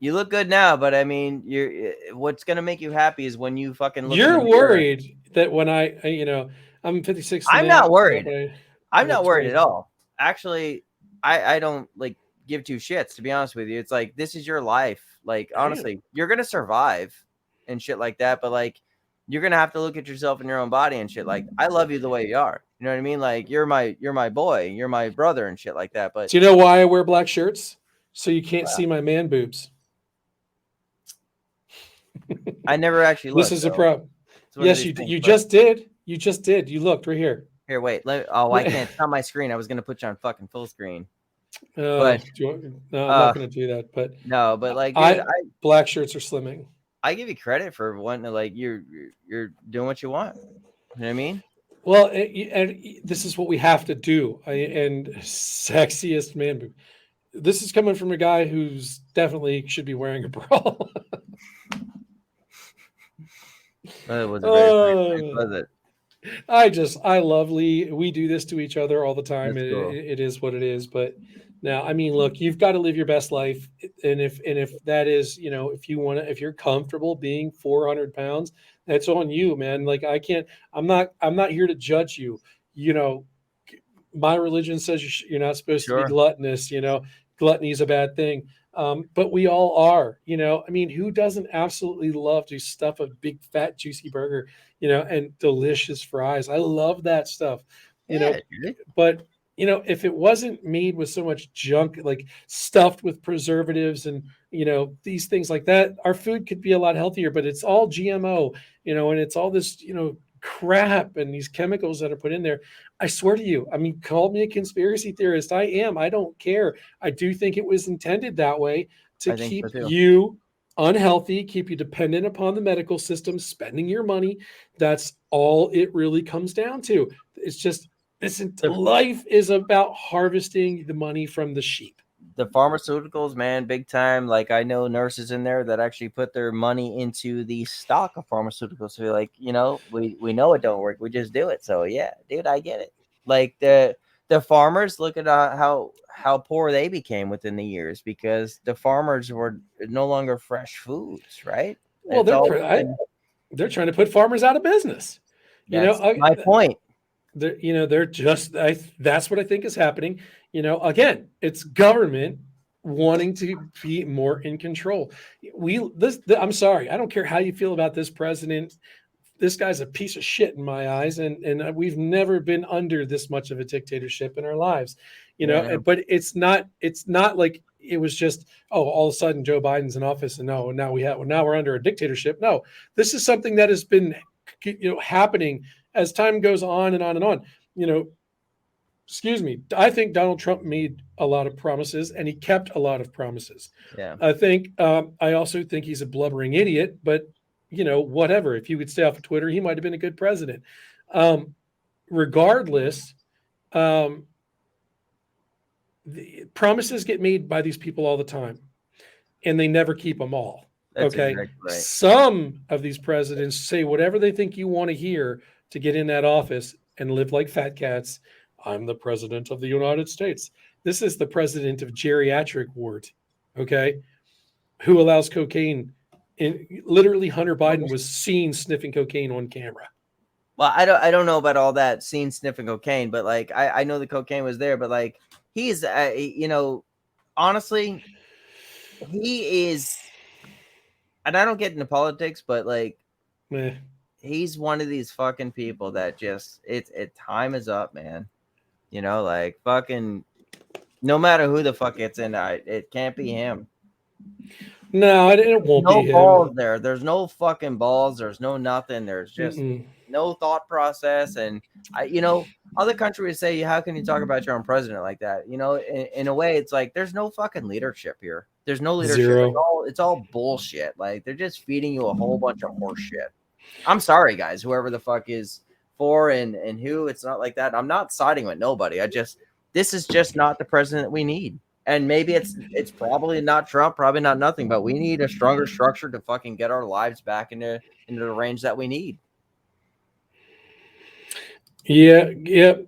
you look good now, but I mean, what's going to make you happy is when you fucking look. You're worried that when I'm 56. I'm not worried. I'm not worried at all. Actually, I don't like give two shits, to be honest with you. It's like, this is your life. Like, honestly, you're going to survive and shit like that. But like, you're going to have to look at yourself in your own body and shit. Like, I love you the way you are. You know what I mean? Like, you're my boy, you're my brother and shit like that. But do you know why I wear black shirts? So you can't see my man boobs. I never actually looked. This is a problem. Yes, you just did. You just did. You looked right here. Here, wait. I can't. It's on my screen. I was going to put you on fucking full screen. No, I'm not going to do that. But no, but like, dude, black shirts are slimming. I give you credit for wanting to, like, you're doing what you want. You know what I mean? Well, and this is what we have to do. And sexiest man boob. This is coming from a guy who's definitely should be wearing a bra. It was very was it? I love Lee. We do this to each other all the time. It is what it is. But now, I mean, look, you've got to live your best life. And if that is, if you're comfortable being 400 pounds, that's on you, man. Like I'm not here to judge you. my religion says you're not supposed to Sure. be gluttonous. Gluttony is a bad thing. But we all are. I mean, who doesn't absolutely love to stuff a big fat juicy burger, and delicious fries? I love that stuff. Yeah, dude. But if it wasn't made with so much junk, like stuffed with preservatives and these things like that, our food could be a lot healthier. But it's all GMO, and it's all this crap and these chemicals that are put in there. I swear to you, I mean, call me a conspiracy theorist. I am. I don't care. I do think it was intended that way to I think keep so too. you unhealthy, keep you dependent upon the medical system, spending your money. That's all it really comes down to. It's just life is about harvesting the money from the sheep. The pharmaceuticals, man, big time. Like, I know nurses in there that actually put their money into the stock of pharmaceuticals. So, like, we know it don't work. We just do it. So, yeah, dude, I get it. Like, the farmers, look at how poor they became within the years because the farmers were no longer fresh foods, right? Well, they're trying to put farmers out of business. That's my point. They're just, that's what I think is happening. Again, it's government wanting to be more in control. I'm sorry. I don't care how you feel about this president. This guy's a piece of shit in my eyes. And we've never been under this much of a dictatorship in our lives, but it's not like it was just, all of a sudden Joe Biden's in office and now we're under a dictatorship. No, this is something that has been, happening as time goes on and on and on. Excuse me. I think Donald Trump made a lot of promises and he kept a lot of promises. Yeah. I also think he's a blubbering idiot, but whatever. If you could stay off of Twitter, he might have been a good president. Regardless, the promises get made by these people all the time and they never keep them all. That's okay. Exactly right. Some of these presidents say whatever they think you want to hear to get in that office and live like fat cats. I'm the president of the United States. This is the president of geriatric ward. Okay. Who allows cocaine? Literally Hunter Biden was seen sniffing cocaine on camera. Well, I don't know about all that seen sniffing cocaine, but like, I know the cocaine was there, but like he's, honestly, he is, and I don't get into politics, but like, he's one of these fucking people that just time is up, man. Like fucking, no matter who the fuck gets in, it can't be him. No, it won't be him. No balls there. There's no fucking balls. There's no nothing. There's just no thought process. And other countries say, how can you talk about your own president like that? In a way, it's like there's no fucking leadership here. There's no leadership. Zero. It's all bullshit. Like they're just feeding you a whole bunch of horse shit. I'm sorry, guys. Whoever the fuck is for and who, it's not like that. I'm not siding with nobody. This is just not the president we need. And maybe it's probably not Trump, probably not nothing, but we need a stronger structure to fucking get our lives back into the range that we need. Yeah.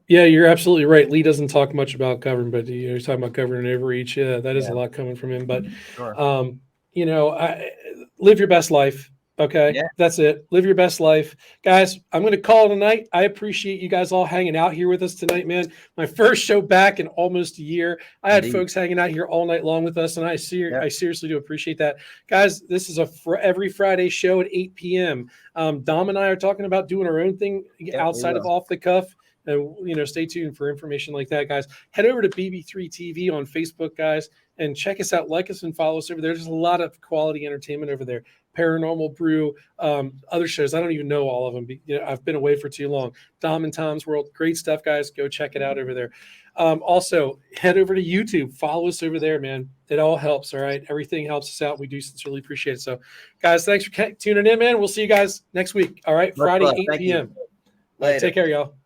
You're absolutely right. Lee doesn't talk much about government, but he's talking about government overreach. Yeah, that is a lot coming from him. But, Sure. Live your best life. Okay. Yeah. That's it. Live your best life. Guys, I'm going to call it a night. I appreciate you guys all hanging out here with us tonight, man. My first show back in almost a year. I had folks hanging out here all night long with us, and I seriously do appreciate that. Guys, this is every Friday show at 8 p.m. Dom and I are talking about doing our own thing outside of Off the Cuff. And, stay tuned for information like that, guys. Head over to BB3 TV on Facebook, guys, and check us out. Like us and follow us over there. There's a lot of quality entertainment over there. Paranormal Brew, other shows. I don't even know all of them. I've been away for too long. Dom and Tom's World. Great stuff, guys. Go check it out over there. Also, head over to YouTube. Follow us over there, man. It all helps, all right? Everything helps us out. We do sincerely appreciate it. So, guys, thanks for tuning in, man. We'll see you guys next week, all right? Friday, 8 p.m. Later. Take care, y'all.